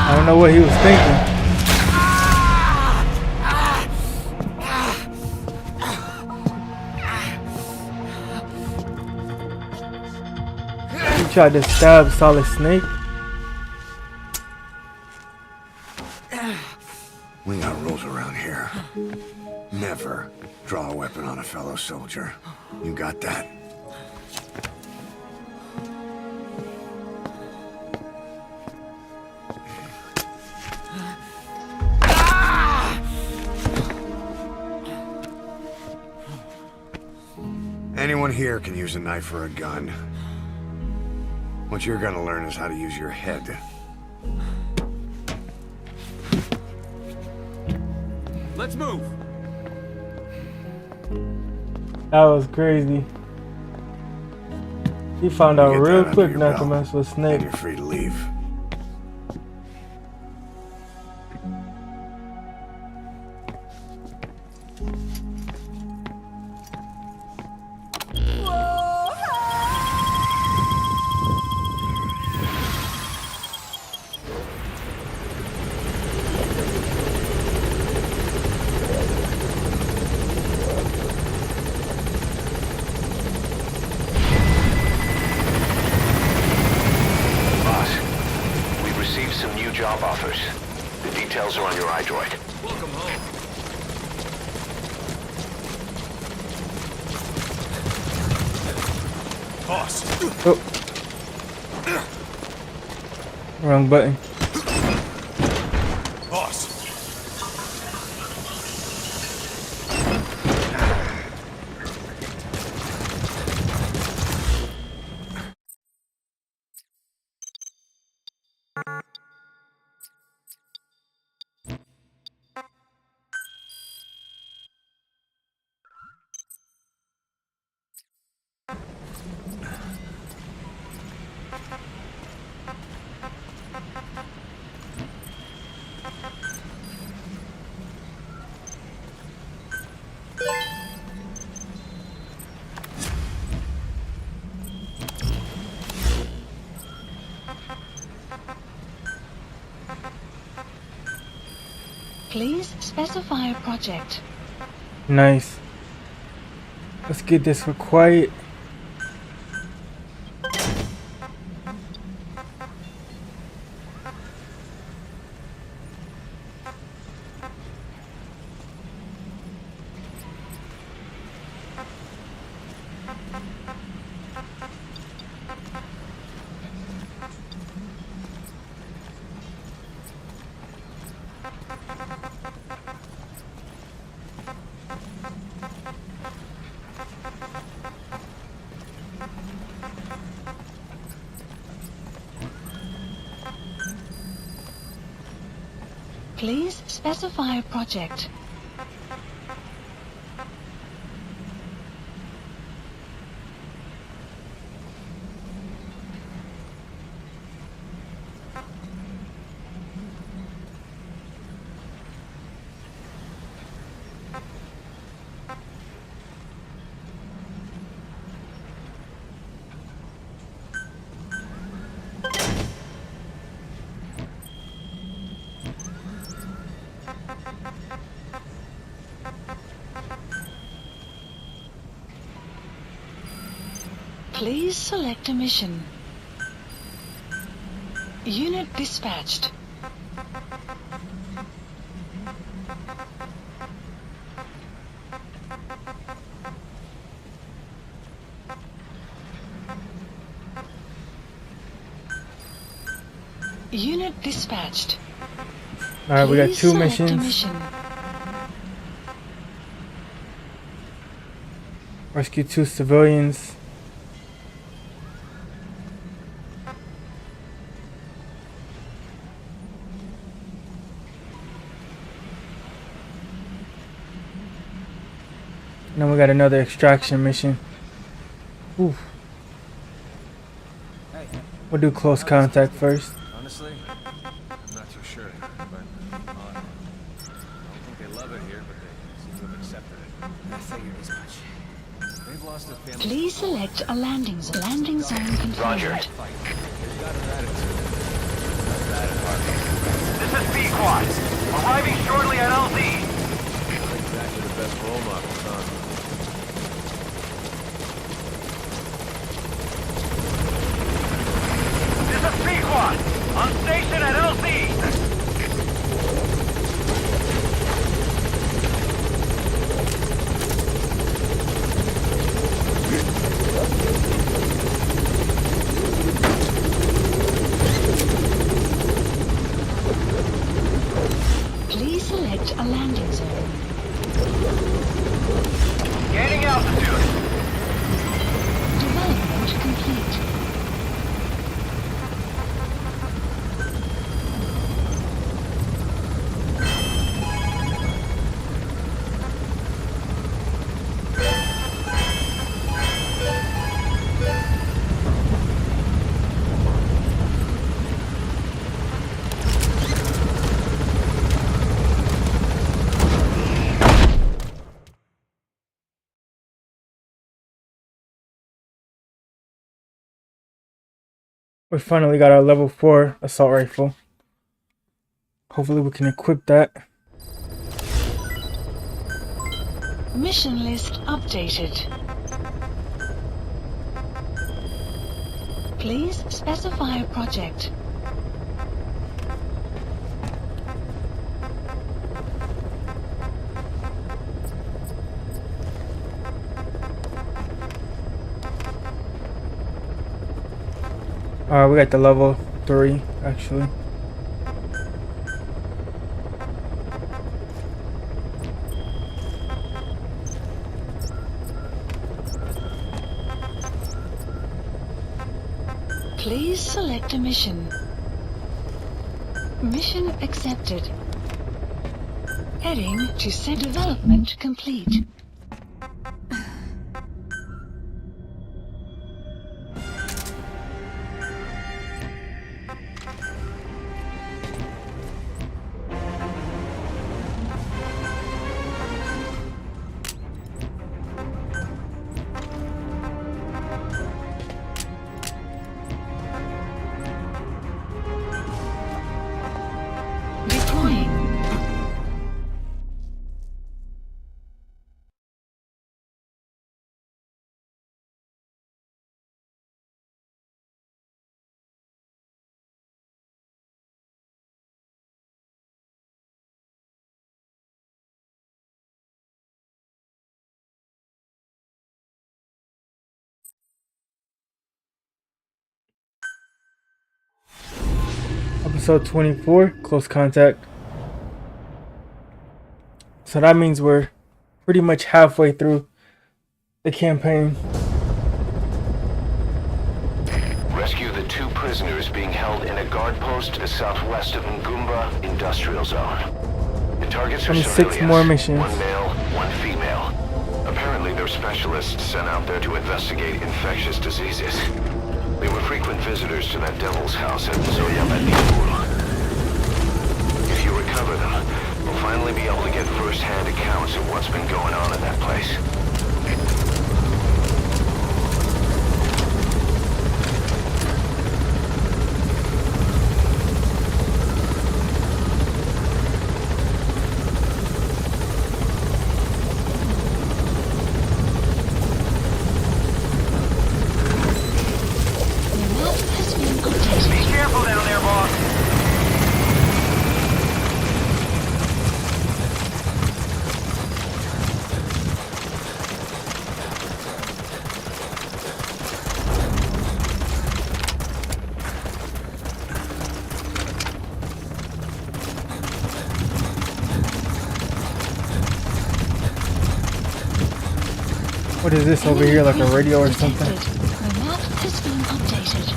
Speaker 1: I don't know what he was thinking. tried to stab Solid Snake.
Speaker 7: We got rules around here. Never draw a weapon on a fellow soldier. You got that? Anyone here can use a knife or a gun. What you're gonna learn is how to use your head.
Speaker 6: Let's move.
Speaker 1: That was crazy. He found out
Speaker 7: You get
Speaker 1: real
Speaker 7: that under
Speaker 1: quick
Speaker 7: your
Speaker 1: not to
Speaker 7: belt,
Speaker 1: mess with
Speaker 7: and
Speaker 1: Snake.
Speaker 7: you're free to leave.
Speaker 2: Some new job offers. The details are on your iDroid.
Speaker 6: Welcome home.
Speaker 7: Boss!
Speaker 1: Oh. Wrong button.
Speaker 7: Boss!
Speaker 4: Please specify a project.
Speaker 1: Nice. Let's get this for quiet.
Speaker 4: Please specify a project. Please select a mission. Unit dispatched. Unit dispatched.
Speaker 1: Alright, we got
Speaker 4: Please
Speaker 1: two
Speaker 4: select a
Speaker 1: missions.
Speaker 4: mission.
Speaker 1: Rescue 2 civilians. And then we got another extraction mission. Oof.
Speaker 6: Hey,
Speaker 1: We'll do close contact first.
Speaker 6: honestly, I'm not too sure, but I don't think they love it here, but they seem to have accepted it. I figured as much. They've lost their family.
Speaker 4: Please select a landing zone. Landing zone confirmed.
Speaker 2: Roger.
Speaker 6: They've got an attitude. Not bad at heart.
Speaker 3: This is B-Quad. Arriving shortly at LZ.
Speaker 6: Not exactly the best role models, huh?
Speaker 4: a landing zone.
Speaker 3: Gaining altitude.
Speaker 4: Development complete.
Speaker 1: We finally got our level 4 assault rifle. Hopefully we can equip that.
Speaker 4: Mission list updated. Please specify a project.
Speaker 1: We got the level 3 actually.
Speaker 4: Please select a mission. Mission accepted. Heading to set development complete. Deploying.
Speaker 1: Episode 24, close contact. So that means we're pretty much halfway through the campaign.
Speaker 2: Rescue the 2 prisoners being held in a guard post to the southwest of Ngumba Industrial Zone. The targets are
Speaker 1: 26
Speaker 2: civilians,
Speaker 1: more missions.
Speaker 2: 1 male, 1 female. Apparently they're specialists sent out there to investigate infectious diseases. They were frequent visitors to that devil's house at Zoyabadipur. If you recover them, we'll finally be able to get first-hand accounts of what's been going on in that place.
Speaker 4: The map has been updated.
Speaker 3: Be careful down there, boss.
Speaker 1: What is this over here, like a radio or something?
Speaker 4: Detected. The map has been updated.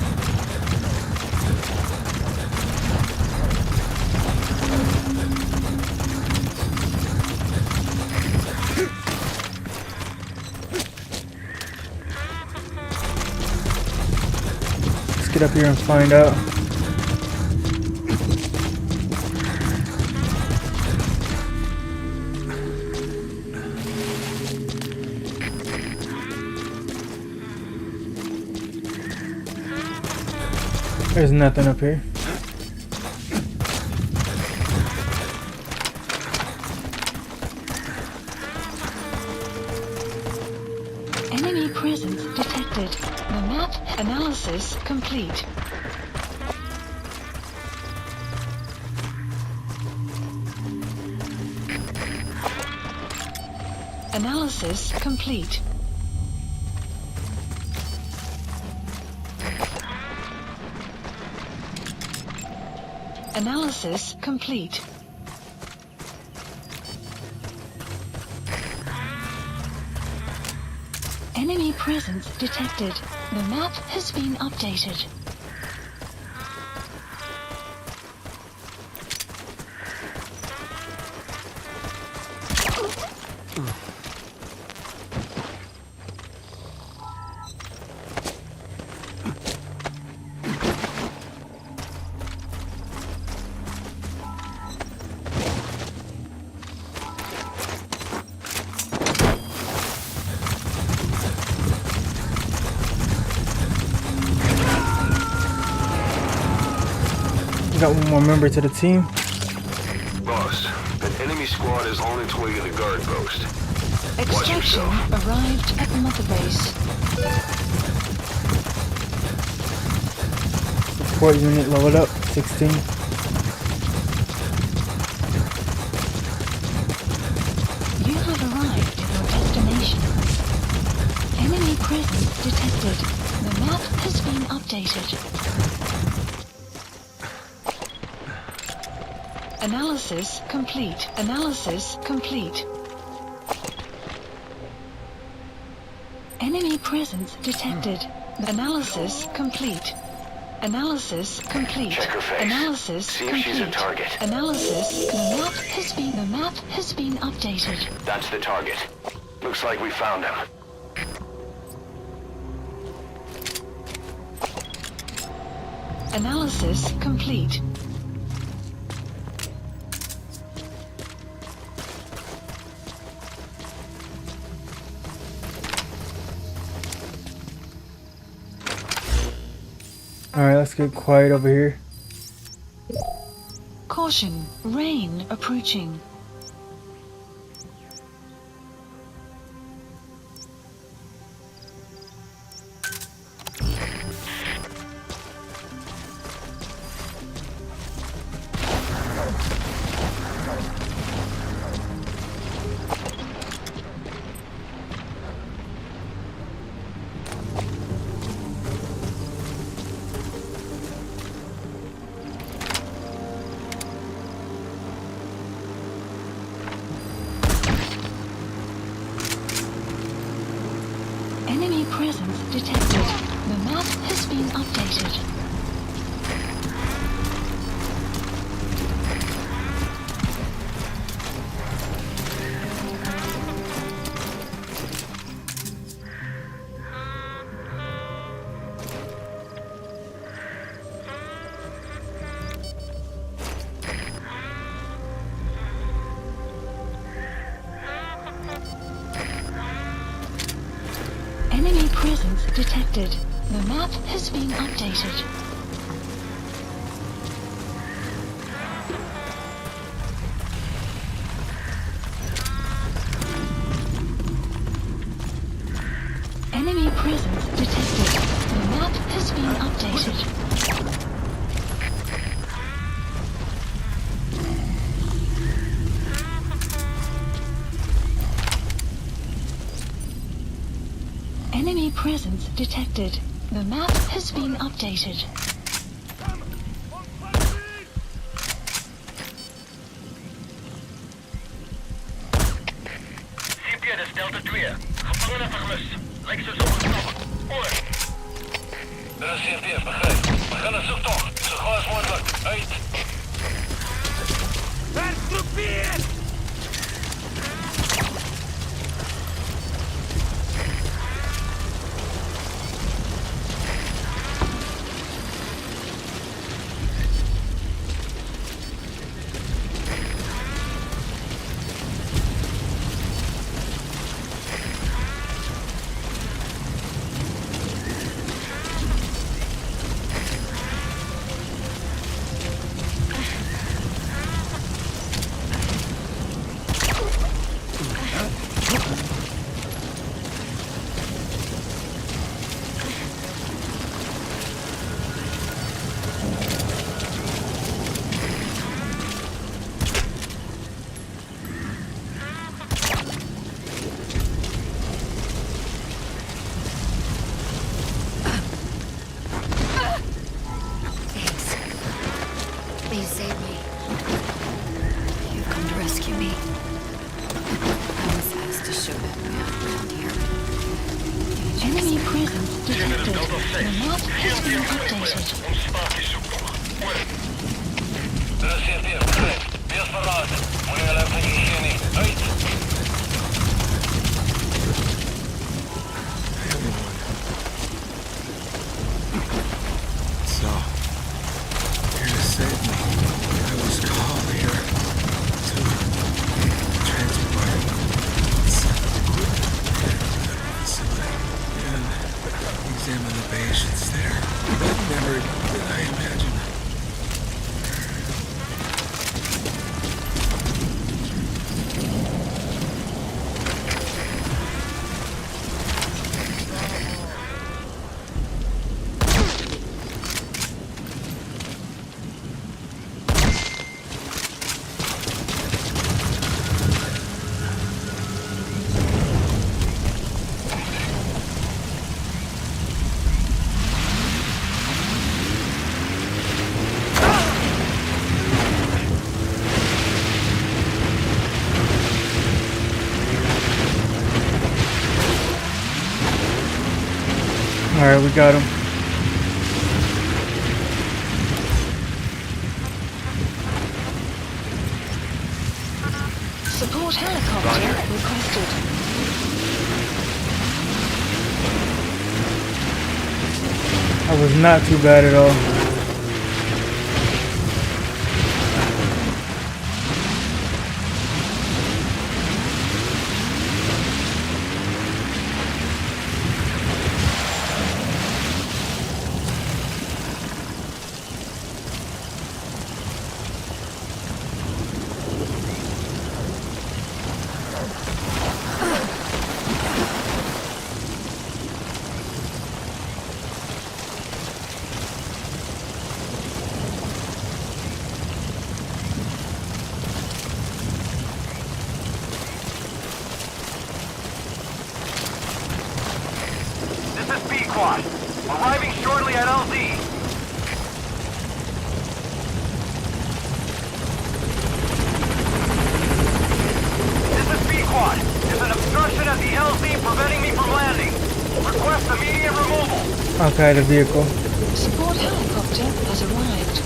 Speaker 1: Let's get up here and find out. There's nothing up here.
Speaker 4: Enemy presence detected. The map analysis complete. Analysis complete. Analysis complete. Enemy presence detected. The map has been updated.
Speaker 1: Got one more member to the team.
Speaker 2: Boss, an enemy squad is on its way to the guard post.
Speaker 4: Extraction arrived at Mother Base.
Speaker 1: Support unit leveled up, 16.
Speaker 4: You have arrived at your destination. Enemy presence detected. The map has been updated. Analysis complete. Analysis complete. Enemy presence detected. Analysis complete. Analysis complete.
Speaker 2: Check her face.
Speaker 4: Analysis
Speaker 2: See if
Speaker 4: complete.
Speaker 2: she's a target.
Speaker 4: Analysis. The map has been updated.
Speaker 2: That's the target. Looks like we found him.
Speaker 4: Analysis complete.
Speaker 1: Alright, let's get quiet over here.
Speaker 4: Caution, rain approaching. Enemy presence detected. The map has been updated. Enemy presence detected. The map has been updated. Enemy presence detected. The map has been updated. Enemy presence detected. The map has been updated.
Speaker 3: CP, dat is Delta 2. Gevangenen vermist. Lijkt ze zo ontsnappen. Over. Dit is CP, begrijp. We gaan een zoektocht. Zo gauw als mogelijk. Uit. Vertroepeerd!
Speaker 8: Please save me. You've come to rescue me. I was asked to show that map around here.
Speaker 4: map has been updated.
Speaker 3: CFF begrijp. Wees verraad. Wanneer je loopt aan je higiënie. Uit!
Speaker 6: So, here to save me. I was called here to transport some equipment to the facility and examine the patients there. But never did I imagine.
Speaker 1: Alright, we got him.
Speaker 4: Support helicopter requested.
Speaker 1: That was not too bad at all.
Speaker 3: This is B-Quad. Arriving shortly at LZ. This is B-Quad. There's an obstruction at the LZ preventing me from landing. Request immediate removal.
Speaker 1: Okay, the vehicle.
Speaker 4: Support helicopter has arrived.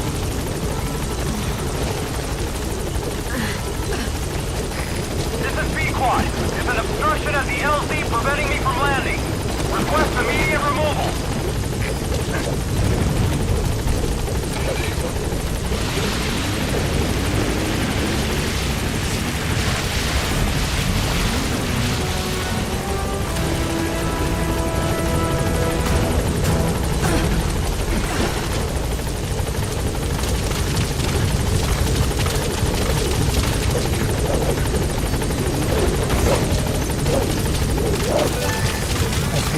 Speaker 3: This is B-Quad. There's an obstruction at the LZ preventing me from landing. Request immediate removal.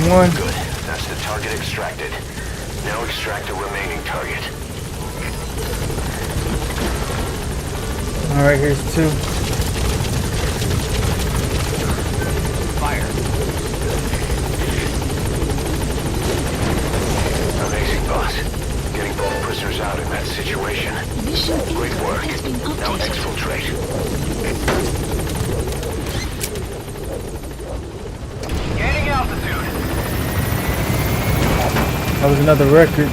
Speaker 1: One.
Speaker 2: Good. That's the target extracted. Now extract the remaining target.
Speaker 1: Alright, here's two.
Speaker 3: Fire.
Speaker 2: Amazing, boss. Getting both prisoners out in that situation.
Speaker 4: Mission
Speaker 2: Great
Speaker 4: info
Speaker 2: work.
Speaker 4: has been
Speaker 2: Now
Speaker 4: updated.
Speaker 2: exfiltrate.
Speaker 3: Gaining altitude.
Speaker 1: That was another record.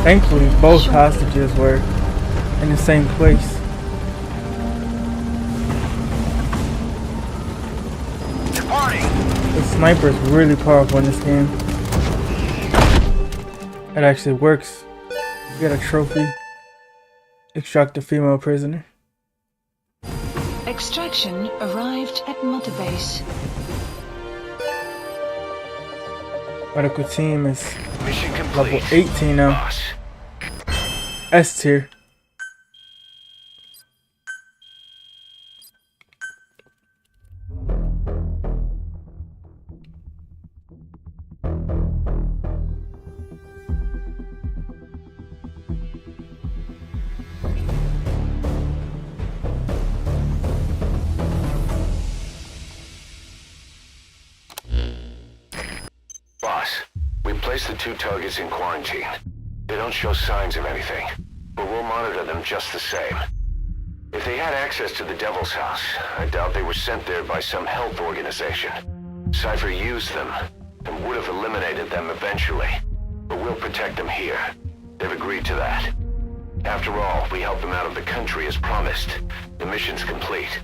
Speaker 1: Thankfully, both hostages were in the same place.
Speaker 3: Departing.
Speaker 1: The sniper is really powerful in this game. It actually works. You get a trophy. Extract a female prisoner.
Speaker 4: Extraction arrived at Mother Base.
Speaker 1: Medical team is
Speaker 2: Mission complete.
Speaker 1: level 18 now.
Speaker 2: Boss.
Speaker 1: S tier.
Speaker 2: Boss, we placed the two targets in quarantine. They don't show signs of anything, but we'll monitor them just the same. If they had access to the Devil's House, I doubt they were sent there by some health organization. Cypher used them, and would have eliminated them eventually. But we'll protect them here. They've agreed to that. After all, we helped them out of the country as promised. The mission's complete.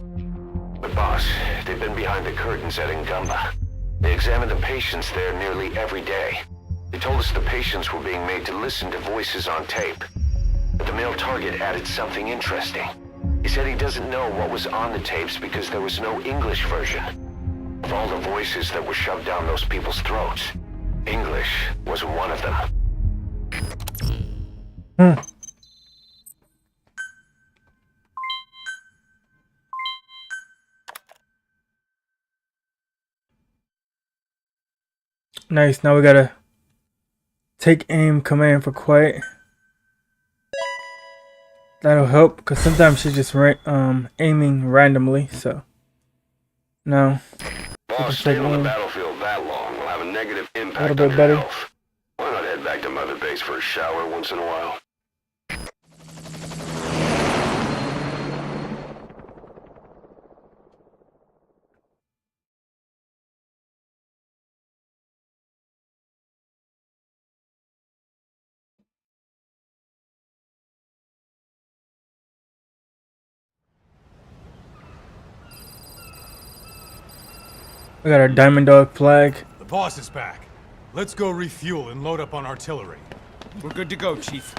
Speaker 2: But boss, they've been behind the curtains at Ngumba. They examined the patients there nearly every day. They told us the patients were being made to listen to voices on tape. But the male target added something interesting. He said he doesn't know what was on the tapes because there was no English version. Of all the voices that were shoved down those people's throats, English was one of them.
Speaker 1: Nice. Now we gotta take aim command for quiet. That'll help because sometimes she's just aiming randomly. So now
Speaker 2: Boss, staying on the battlefield that long will have a negative impact
Speaker 1: bit
Speaker 2: on
Speaker 1: better.
Speaker 2: your health. Why not head back to Mother Base for a shower once in a while?
Speaker 1: We got our Diamond Dog flag.
Speaker 9: The boss is back. Let's go refuel and load up on artillery.
Speaker 6: We're good to go, Chief.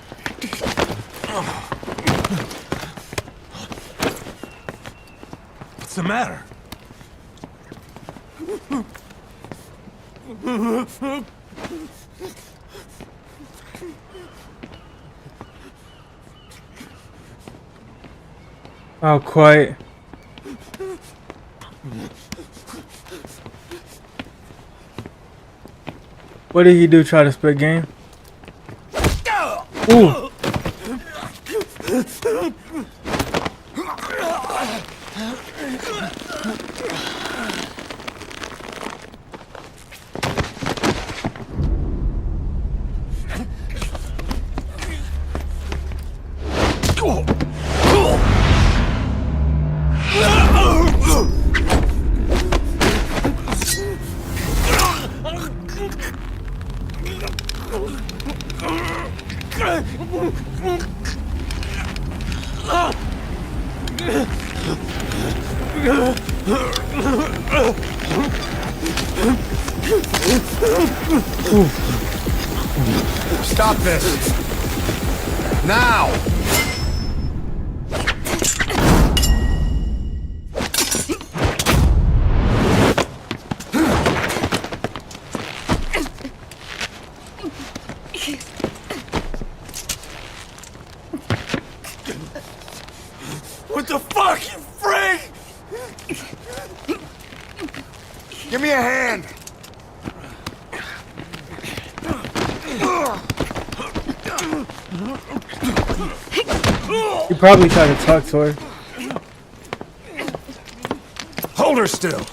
Speaker 9: What's the matter?
Speaker 1: Oh, quiet. What did he do? Try to split game? Ooh.
Speaker 7: Stop this! Now!
Speaker 9: What the fuck, you freak?
Speaker 7: Give me a hand!
Speaker 1: He probably tried to talk to her.
Speaker 7: Hold her still!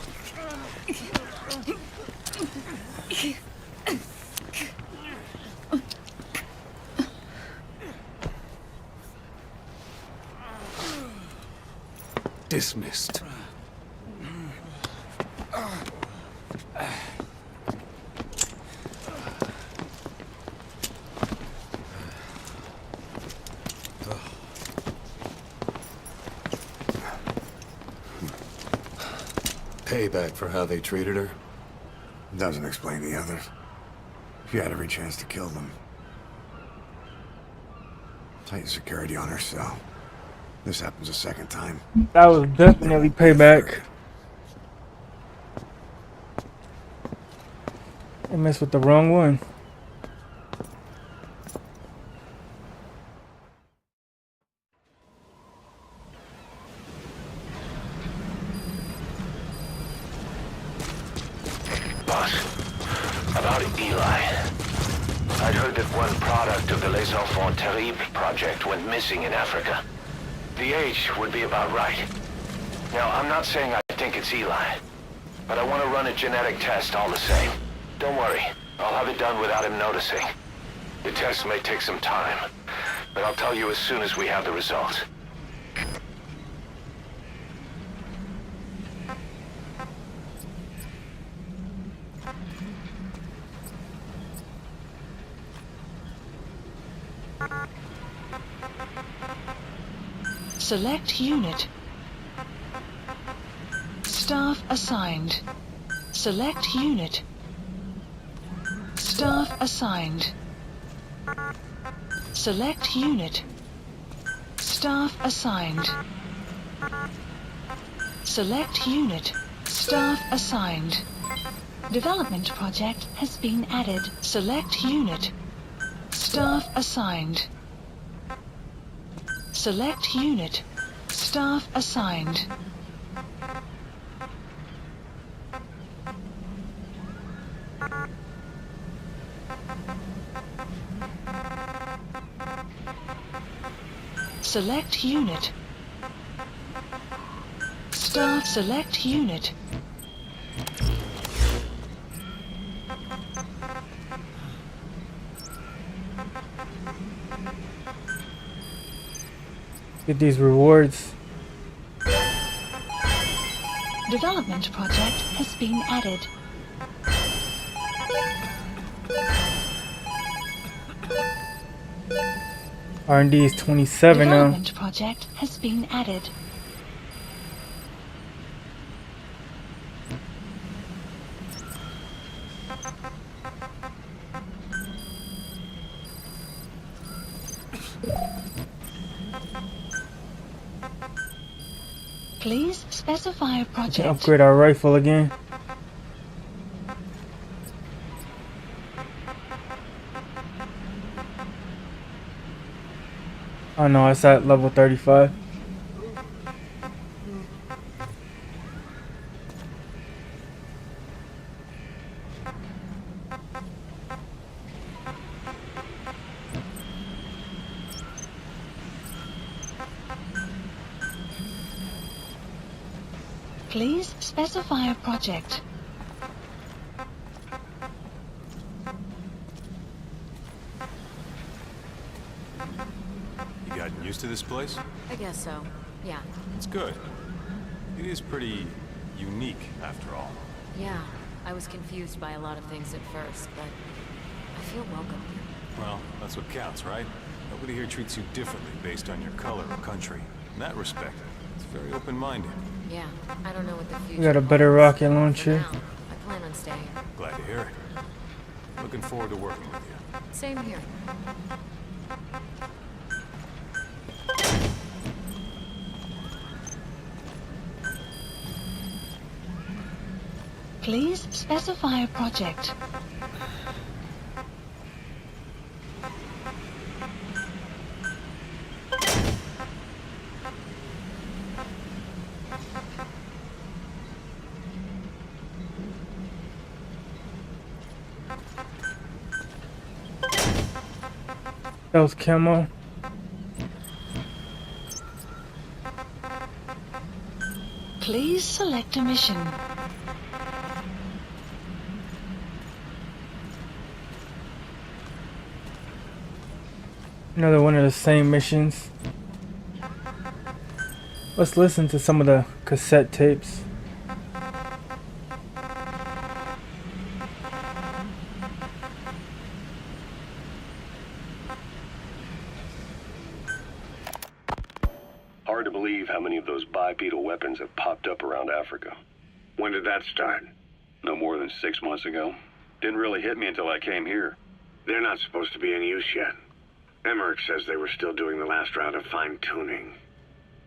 Speaker 7: Dismissed.
Speaker 10: Payback for how they treated her?
Speaker 7: Doesn't explain the others. She had every chance to kill them. Tighten security on her cell. This happens a second time.
Speaker 1: That was definitely payback. I messed with the wrong one.
Speaker 2: Boss, about Eli. I'd heard that one product of the Les Enfants Terribles project went missing in Africa. The age would be about right. Now, I'm not saying I think it's Eli, but I want to run a genetic test all the same. Don't worry, I'll have it done without him noticing. The test may take some time, but I'll tell you as soon as we have the results.
Speaker 4: Select unit. Staff assigned. Select unit. Staff assigned. Select unit. Staff assigned. Select unit. Staff assigned. Development project has been added. Select unit. Staff assigned. Select unit. Staff assigned. Select unit. Staff select unit.
Speaker 1: Get these rewards.
Speaker 4: Development project has been added.
Speaker 1: R&D is 27 now.
Speaker 4: Development project has been added. Please specify a
Speaker 1: To
Speaker 4: project.
Speaker 1: upgrade our rifle again. Oh no, it's at level 35.
Speaker 4: Please specify a project.
Speaker 9: You gotten used to this place?
Speaker 8: I guess so. Yeah.
Speaker 9: It's good. It is pretty unique, after all.
Speaker 8: Yeah. I was confused by a lot of things at first, but I feel welcome.
Speaker 9: Well, that's what counts, right? Nobody here treats you differently based on your color or country. In that respect, it's very open-minded.
Speaker 8: Yeah. I don't know what the future
Speaker 1: We got a better
Speaker 8: holds,
Speaker 1: rocket
Speaker 8: but for
Speaker 1: launcher.
Speaker 8: now, I plan on staying.
Speaker 9: Glad to hear it. Looking forward to working with you.
Speaker 8: Same here.
Speaker 4: Please specify a project.
Speaker 1: That was camo.
Speaker 4: Please select a mission.
Speaker 1: Another one of the same missions. Let's listen to some of the cassette tapes.
Speaker 2: Hard to believe how many of those bipedal weapons have popped up around Africa.
Speaker 7: When did that start?
Speaker 2: No more than 6 months ago. Didn't really hit me until I came here.
Speaker 7: They're not supposed to be in use yet. Emmerich says they were still doing the last round of fine-tuning.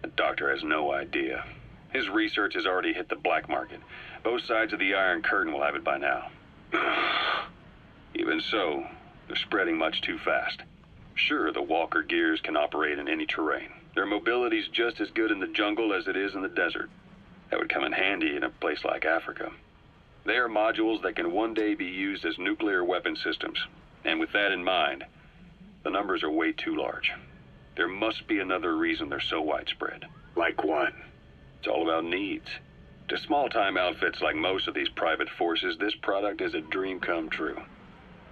Speaker 2: The doctor has no idea. His research has already hit the black market. Both sides of the Iron Curtain will have it by now. Even so, they're spreading much too fast. Sure, the Walker gears can operate in any terrain. Their mobility's just as good in the jungle as it is in the desert. That would come in handy in a place like Africa. They are modules that can one day be used as nuclear weapon systems. And with that in mind, the numbers are way too large. There must be another reason they're so widespread.
Speaker 7: Like what?
Speaker 2: It's all about needs. To small-time outfits like most of these private forces, this product is a dream come true.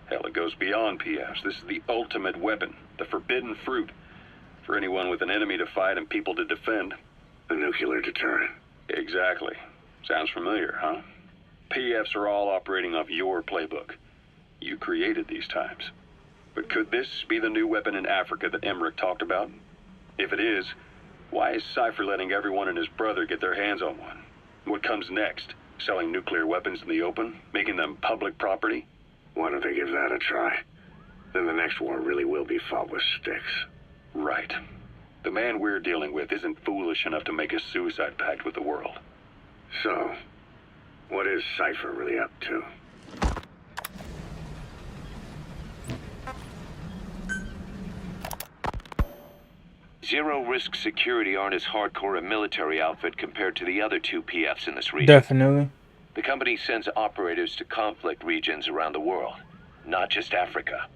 Speaker 2: Hell, it goes beyond PFs. This is the ultimate weapon, the forbidden fruit, for anyone with an enemy to fight and people to defend.
Speaker 7: A nuclear deterrent.
Speaker 2: Exactly. Sounds familiar, huh? PFs are all operating off your playbook. You created these times. But could this be the new weapon in Africa that Emmerich talked about? If it is,
Speaker 11: Why is Cypher letting everyone and his brother get their hands on one? What comes next? Selling nuclear weapons in the open? Making them public property?
Speaker 7: Why don't they give that a try? Then the next war really will be fought with sticks.
Speaker 11: Right. The man we're dealing with isn't foolish enough to make a suicide pact with the world.
Speaker 7: So, what is Cypher really up to?
Speaker 2: Zero-risk security aren't as hardcore a military outfit compared to the other two PFs in this region.
Speaker 1: Definitely.
Speaker 2: The company sends operators to conflict regions around the world, not just Africa.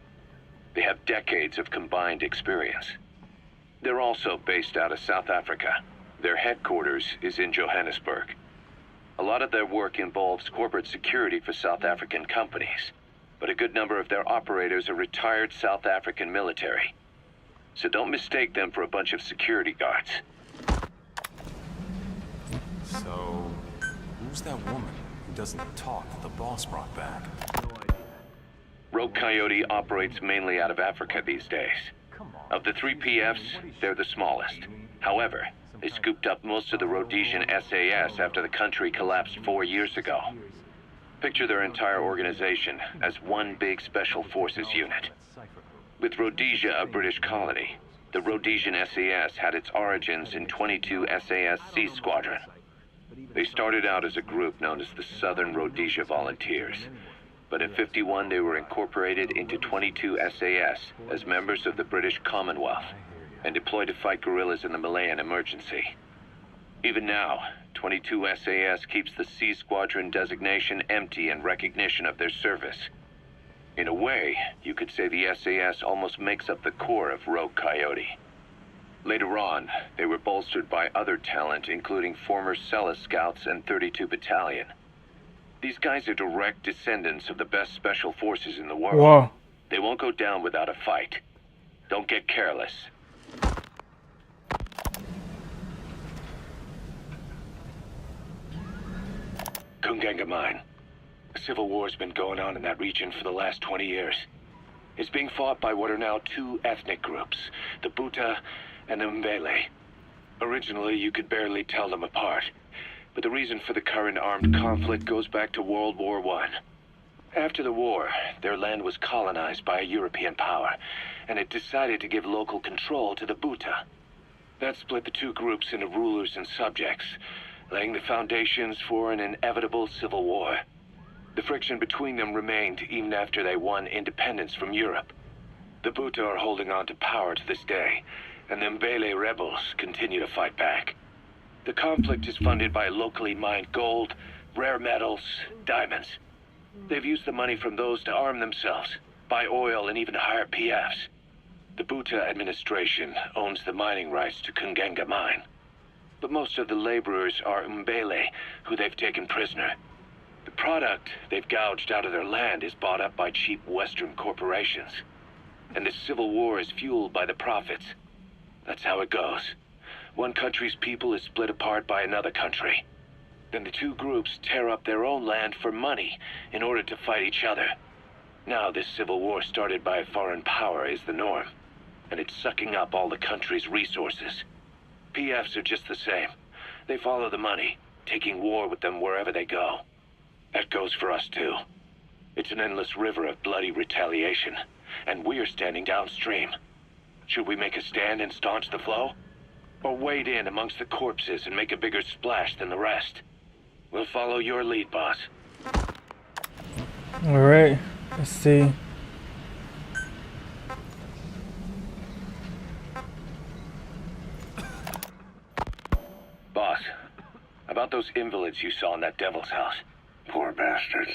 Speaker 2: They have decades of combined experience. They're also based out of South Africa. Their headquarters is in Johannesburg. A lot of their work involves corporate security for South African companies, but a good number of their operators are retired South African military. So don't mistake them for a bunch of security guards.
Speaker 9: So, who's that woman who doesn't talk that the boss brought back?
Speaker 2: Rogue Coyote operates mainly out of Africa these days. Of the three PFs, they're the smallest. However, they scooped up most of the Rhodesian SAS after the country collapsed 4 years ago. Picture their entire organization as one big special forces unit. With Rhodesia a British colony, the Rhodesian SAS had its origins in 22 SAS Sea Squadron. They started out as a group known as the Southern Rhodesia Volunteers, but in '51 they were incorporated into 22 SAS as members of the British Commonwealth and deployed to fight guerrillas in the Malayan emergency. Even now, 22 SAS keeps the Sea Squadron designation empty in recognition of their service. In a way, you could say the SAS almost makes up the core of Rogue Coyote. Later on, they were bolstered by other talent, including former Cella Scouts and 32 Battalion. These guys are direct descendants of the best special forces in the world.
Speaker 1: Wow.
Speaker 2: They won't go down without a fight. Don't get careless. Kunganga Mine. A civil war's been going on in that region for the last 20 years. It's being fought by what are now two ethnic groups, the Buta and the Mbele. Originally, you could barely tell them apart, but the reason for the current armed conflict goes back to World War I. After the war, their land was colonized by a European power, and it decided to give local control to the Buta. That split the two groups into rulers and subjects, laying the foundations for an inevitable civil war. The friction between them remained even after they won independence from Europe. The Buta are holding on to power to this day, and the Mbele rebels continue to fight back. The conflict is funded by locally mined gold, rare metals, diamonds. They've used the money from those to arm themselves, buy oil, and even hire PFs. The Buta administration owns the mining rights to Kunganga Mine. But most of the laborers are Mbele, who they've taken prisoner. The product they've gouged out of their land is bought up by cheap Western corporations. And the civil war is fueled by the profits. That's how it goes. One country's people is split apart by another country. Then the two groups tear up their own land for money in order to fight each other. Now this civil war started by a foreign power is the norm, and it's sucking up all the country's resources. PFs are just the same. They follow the money, taking war with them wherever they go. That goes for us too. It's an endless river of bloody retaliation, and we're standing downstream. Should we make a stand and staunch the flow? Or wade in amongst the corpses and make a bigger splash than the rest? We'll follow your lead, boss.
Speaker 1: Alright, let's see.
Speaker 2: Boss, about those invalids you saw in that devil's house.
Speaker 7: Poor bastards.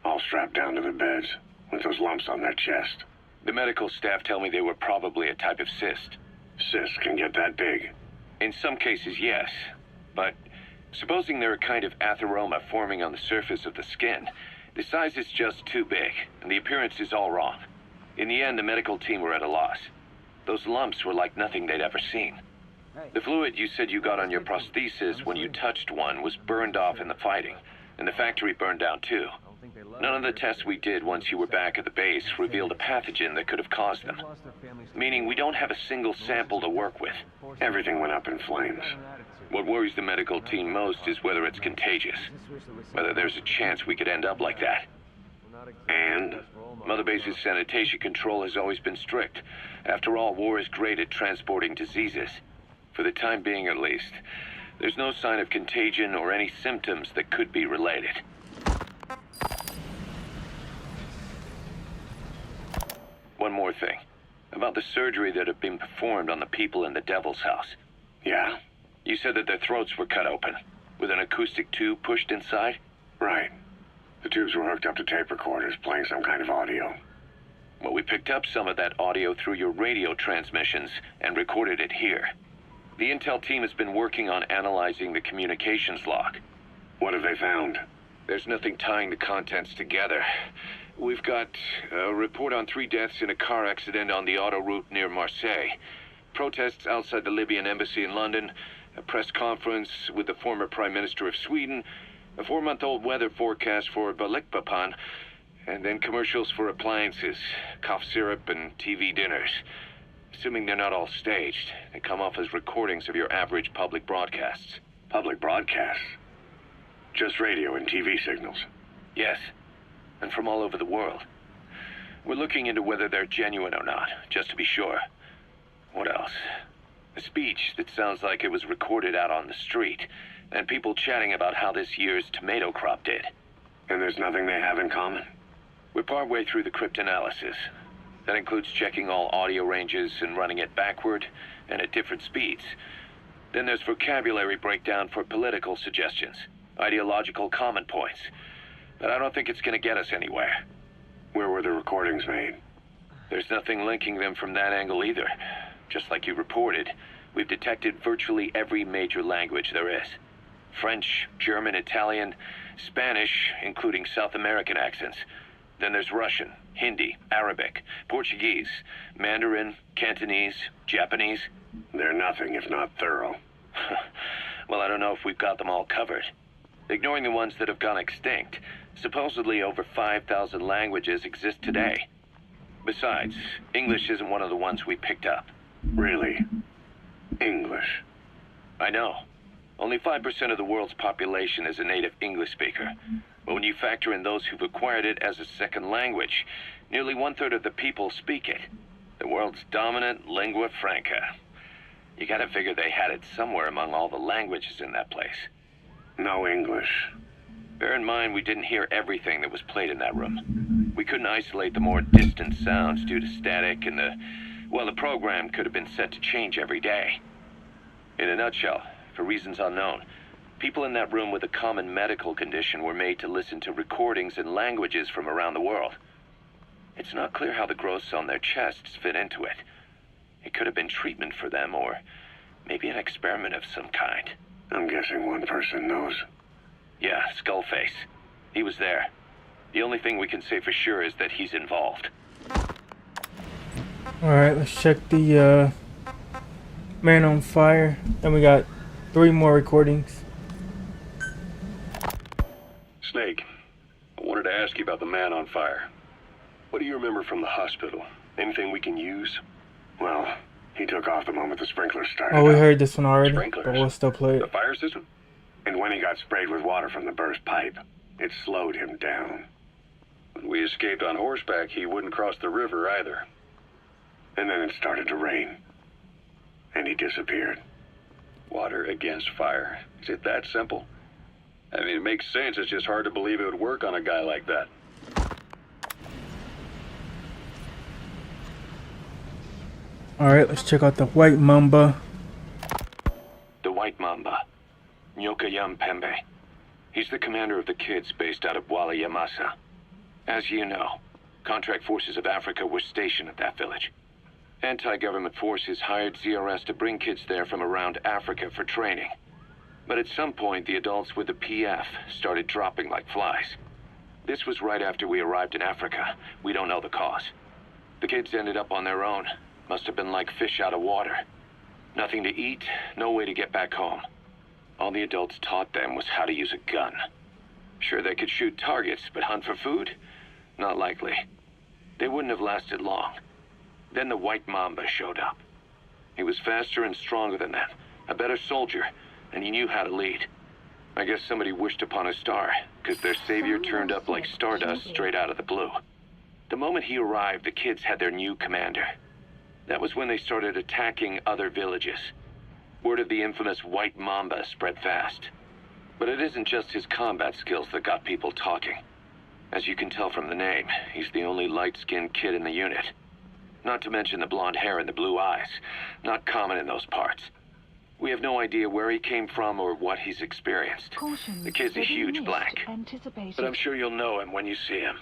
Speaker 7: All strapped down to the beds, with those lumps on their chest.
Speaker 2: The medical staff tell me they were probably a type of cyst.
Speaker 7: Cysts can get that big.
Speaker 2: In some cases, yes. But supposing they're a kind of atheroma forming on the surface of the skin, the size is just too big, and the appearance is all wrong. In the end, the medical team were at a loss. Those lumps were like nothing they'd ever seen. The fluid you said you got on your prosthesis when you touched one was burned off in the fighting, and the factory burned down too. None of the tests we did once you were back at the base revealed a pathogen that could have caused them. Meaning we don't have a single sample to work with.
Speaker 7: Everything went up in flames.
Speaker 2: What worries the medical team most is whether it's contagious. Whether there's a chance we could end up like that.
Speaker 7: And?
Speaker 2: Mother Base's sanitation control has always been strict. After all, war is great at transporting diseases. For the time being, at least. There's no sign of contagion or any symptoms that could be related. One more thing. About the surgery that had been performed on the people in the Devil's House.
Speaker 7: Yeah?
Speaker 2: You said that their throats were cut open, with an acoustic tube pushed inside?
Speaker 7: Right. The tubes were hooked up to tape recorders, playing some kind of audio.
Speaker 2: Well, we picked up some of that audio through your radio transmissions and recorded it here. The intel team has been working on analyzing the communications log.
Speaker 7: What have they found?
Speaker 2: There's nothing tying the contents together. We've got a report on 3 deaths in a car accident on the autoroute near Marseille. Protests outside the Libyan embassy in London. A press conference with the former Prime Minister of Sweden. A 4-month-old weather forecast for Balikpapan. And then commercials for appliances, cough syrup, and TV dinners. Assuming they're not all staged, they come off as recordings of your average public broadcasts.
Speaker 7: Public broadcasts? Just radio and TV signals?
Speaker 2: Yes, and from all over the world. We're looking into whether they're genuine or not, just to be sure. What else? A speech that sounds like it was recorded out on the street, and people chatting about how this year's tomato crop did.
Speaker 7: And there's nothing they have in common?
Speaker 2: We're partway through the cryptanalysis. That includes checking all audio ranges and running it backward and at different speeds. Then there's vocabulary breakdown for political suggestions, ideological common points. But I don't think it's going to get us anywhere.
Speaker 7: Where were the recordings made?
Speaker 2: There's nothing linking them from that angle either. Just like you reported, we've detected virtually every major language there is. French, German, Italian, Spanish, including South American accents. Then there's Russian, Hindi, Arabic, Portuguese, Mandarin, Cantonese, Japanese.
Speaker 7: They're nothing if not thorough.
Speaker 2: Well, I don't know if we've got them all covered. Ignoring the ones that have gone extinct, supposedly over 5,000 languages exist today. Besides, English isn't one of the ones we picked up.
Speaker 7: Really? English?
Speaker 2: I know. Only 5% of the world's population is a native English speaker. But when you factor in those who've acquired it as a second language, nearly 1/3 of the people speak it. The world's dominant lingua franca. You gotta figure they had it somewhere among all the languages in that place.
Speaker 7: No English.
Speaker 2: Bear in mind, we didn't hear everything that was played in that room. We couldn't isolate the more distant sounds due to static, and the program could have been set to change every day. In a nutshell, for reasons unknown, people in that room with a common medical condition were made to listen to recordings in languages from around the world. It's not clear how the growths on their chests fit into it. It could have been treatment for them, or maybe an experiment of some kind.
Speaker 7: I'm guessing one person knows.
Speaker 2: Yeah, Skullface. He was there. The only thing we can say for sure is that he's involved.
Speaker 1: Alright, let's check the Man on Fire. And we got 3 more recordings.
Speaker 11: Snake, I wanted to ask you about the Man on Fire. What do you remember from the hospital? Anything we can use?
Speaker 7: Well, he took off the moment the sprinklers started.
Speaker 1: Oh, we
Speaker 7: up.
Speaker 1: heard this one already,
Speaker 11: Sprinklers?
Speaker 1: but we'll still play
Speaker 11: The
Speaker 1: it.
Speaker 11: fire system?
Speaker 7: And when he got sprayed with water from the burst pipe, it slowed him down.
Speaker 11: When we escaped on horseback, he wouldn't cross the river either.
Speaker 7: And then it started to rain. And he disappeared.
Speaker 11: Water against fire. Is it that simple? I mean, it makes sense. It's just hard to believe it would work on a guy like that.
Speaker 1: Alright, let's check out the White Mamba.
Speaker 2: The White Mamba. Nyokayam Pembe. He's the commander of the kids based out of Wala Yamasa. As you know, contract forces of Africa were stationed at that village. Anti-government forces hired ZRS to bring kids there from around Africa for training. But at some point, the adults with the PF started dropping like flies. This was right after we arrived in Africa. We don't know the cause. The kids ended up on their own. Must have been like fish out of water. Nothing to eat, no way to get back home. All the adults taught them was how to use a gun. Sure, they could shoot targets, but hunt for food? Not likely. They wouldn't have lasted long. Then the White Mamba showed up. He was faster and stronger than them, a better soldier, and he knew how to lead. I guess somebody wished upon a star, because their savior turned up like stardust straight out of the blue. The moment he arrived, the kids had their new commander. That was when they started attacking other villages. Word of the infamous White Mamba spread fast. But it isn't just his combat skills that got people talking. As you can tell from the name, he's the only light-skinned kid in the unit. Not to mention the blonde hair and the blue eyes. Not common in those parts. We have no idea where he came from or what he's experienced. The kid's a huge blank. But I'm sure you'll know him when you see him.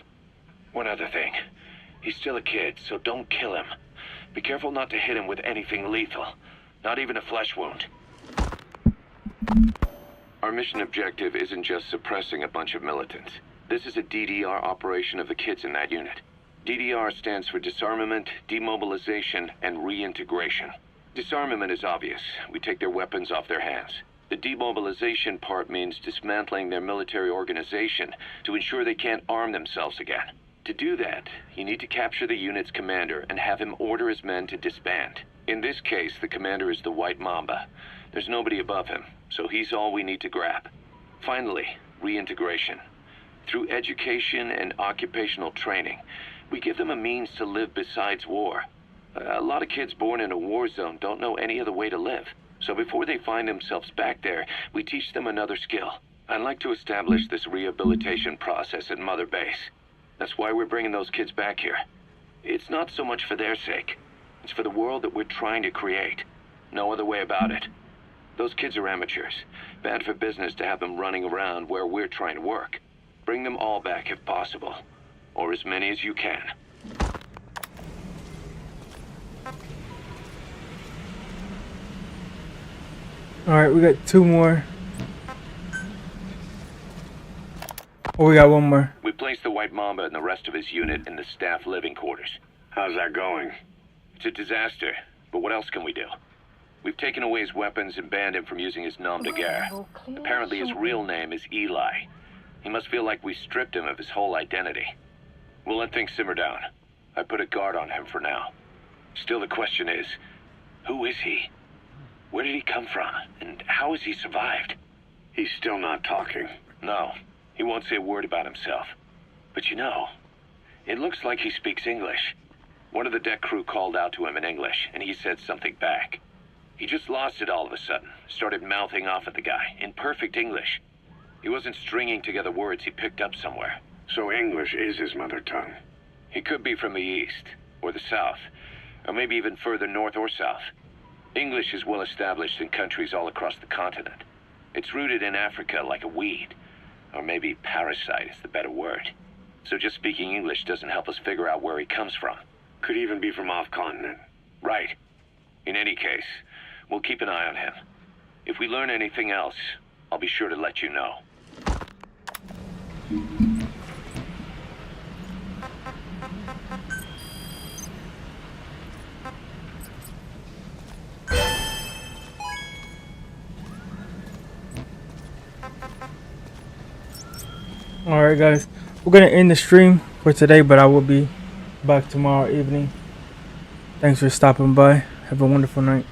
Speaker 2: One other thing. He's still a kid, so don't kill him. Be careful not to hit him with anything lethal. Not even a flesh wound. Our mission objective isn't just suppressing a bunch of militants. This is a DDR operation of the kids in that unit. DDR stands for disarmament, demobilization, and reintegration. Disarmament is obvious. We take their weapons off their hands. The demobilization part means dismantling their military organization to ensure they can't arm themselves again. To do that, you need to capture the unit's commander and have him order his men to disband. In this case, the commander is the White Mamba. There's nobody above him, so he's all we need to grab. Finally, reintegration. Through education and occupational training, we give them a means to live besides war. A lot of kids born in a war zone don't know any other way to live. So before they find themselves back there, we teach them another skill. I'd like to establish this rehabilitation process at Mother Base. That's why we're bringing those kids back here. It's not so much for their sake. It's for the world that we're trying to create. No other way about it. Those kids are amateurs. Bad for business to have them running around where we're trying to work. Bring them all back if possible. Or as many as you can.
Speaker 1: Alright, we got two more. Oh, we got one more.
Speaker 2: We placed the White Mamba and the rest of his unit in the staff living quarters. How's that going? It's a disaster, but what else can we do? We've taken away his weapons and banned him from using his nom de guerre. Apparently his real name is Eli. He must feel like we stripped him of his whole identity. We'll let things simmer down. I put a guard on him for now. Still, the question is, who is he? Where did he come from? And how has he survived? He's still not talking. No, he won't say a word about himself. But you know, it looks like he speaks English. One of the deck crew called out to him in English, and he said something back. He just lost it all of a sudden, started mouthing off at the guy, in perfect English. He wasn't stringing together words he picked up somewhere.
Speaker 7: So English is his mother tongue.
Speaker 2: He could be from the east, or the south, or maybe even further north or south. English is well established in countries all across the continent. It's rooted in Africa like a weed, or maybe parasite is the better word. So just speaking English doesn't help us figure out where he comes from.
Speaker 7: Could even be from off-continent.
Speaker 2: Right. In any case, we'll keep an eye on him. If we learn anything else, I'll be sure to let you know.
Speaker 1: Alright guys, we're gonna end the stream for today, but I will be back tomorrow evening. Thanks for stopping by. Have a wonderful night.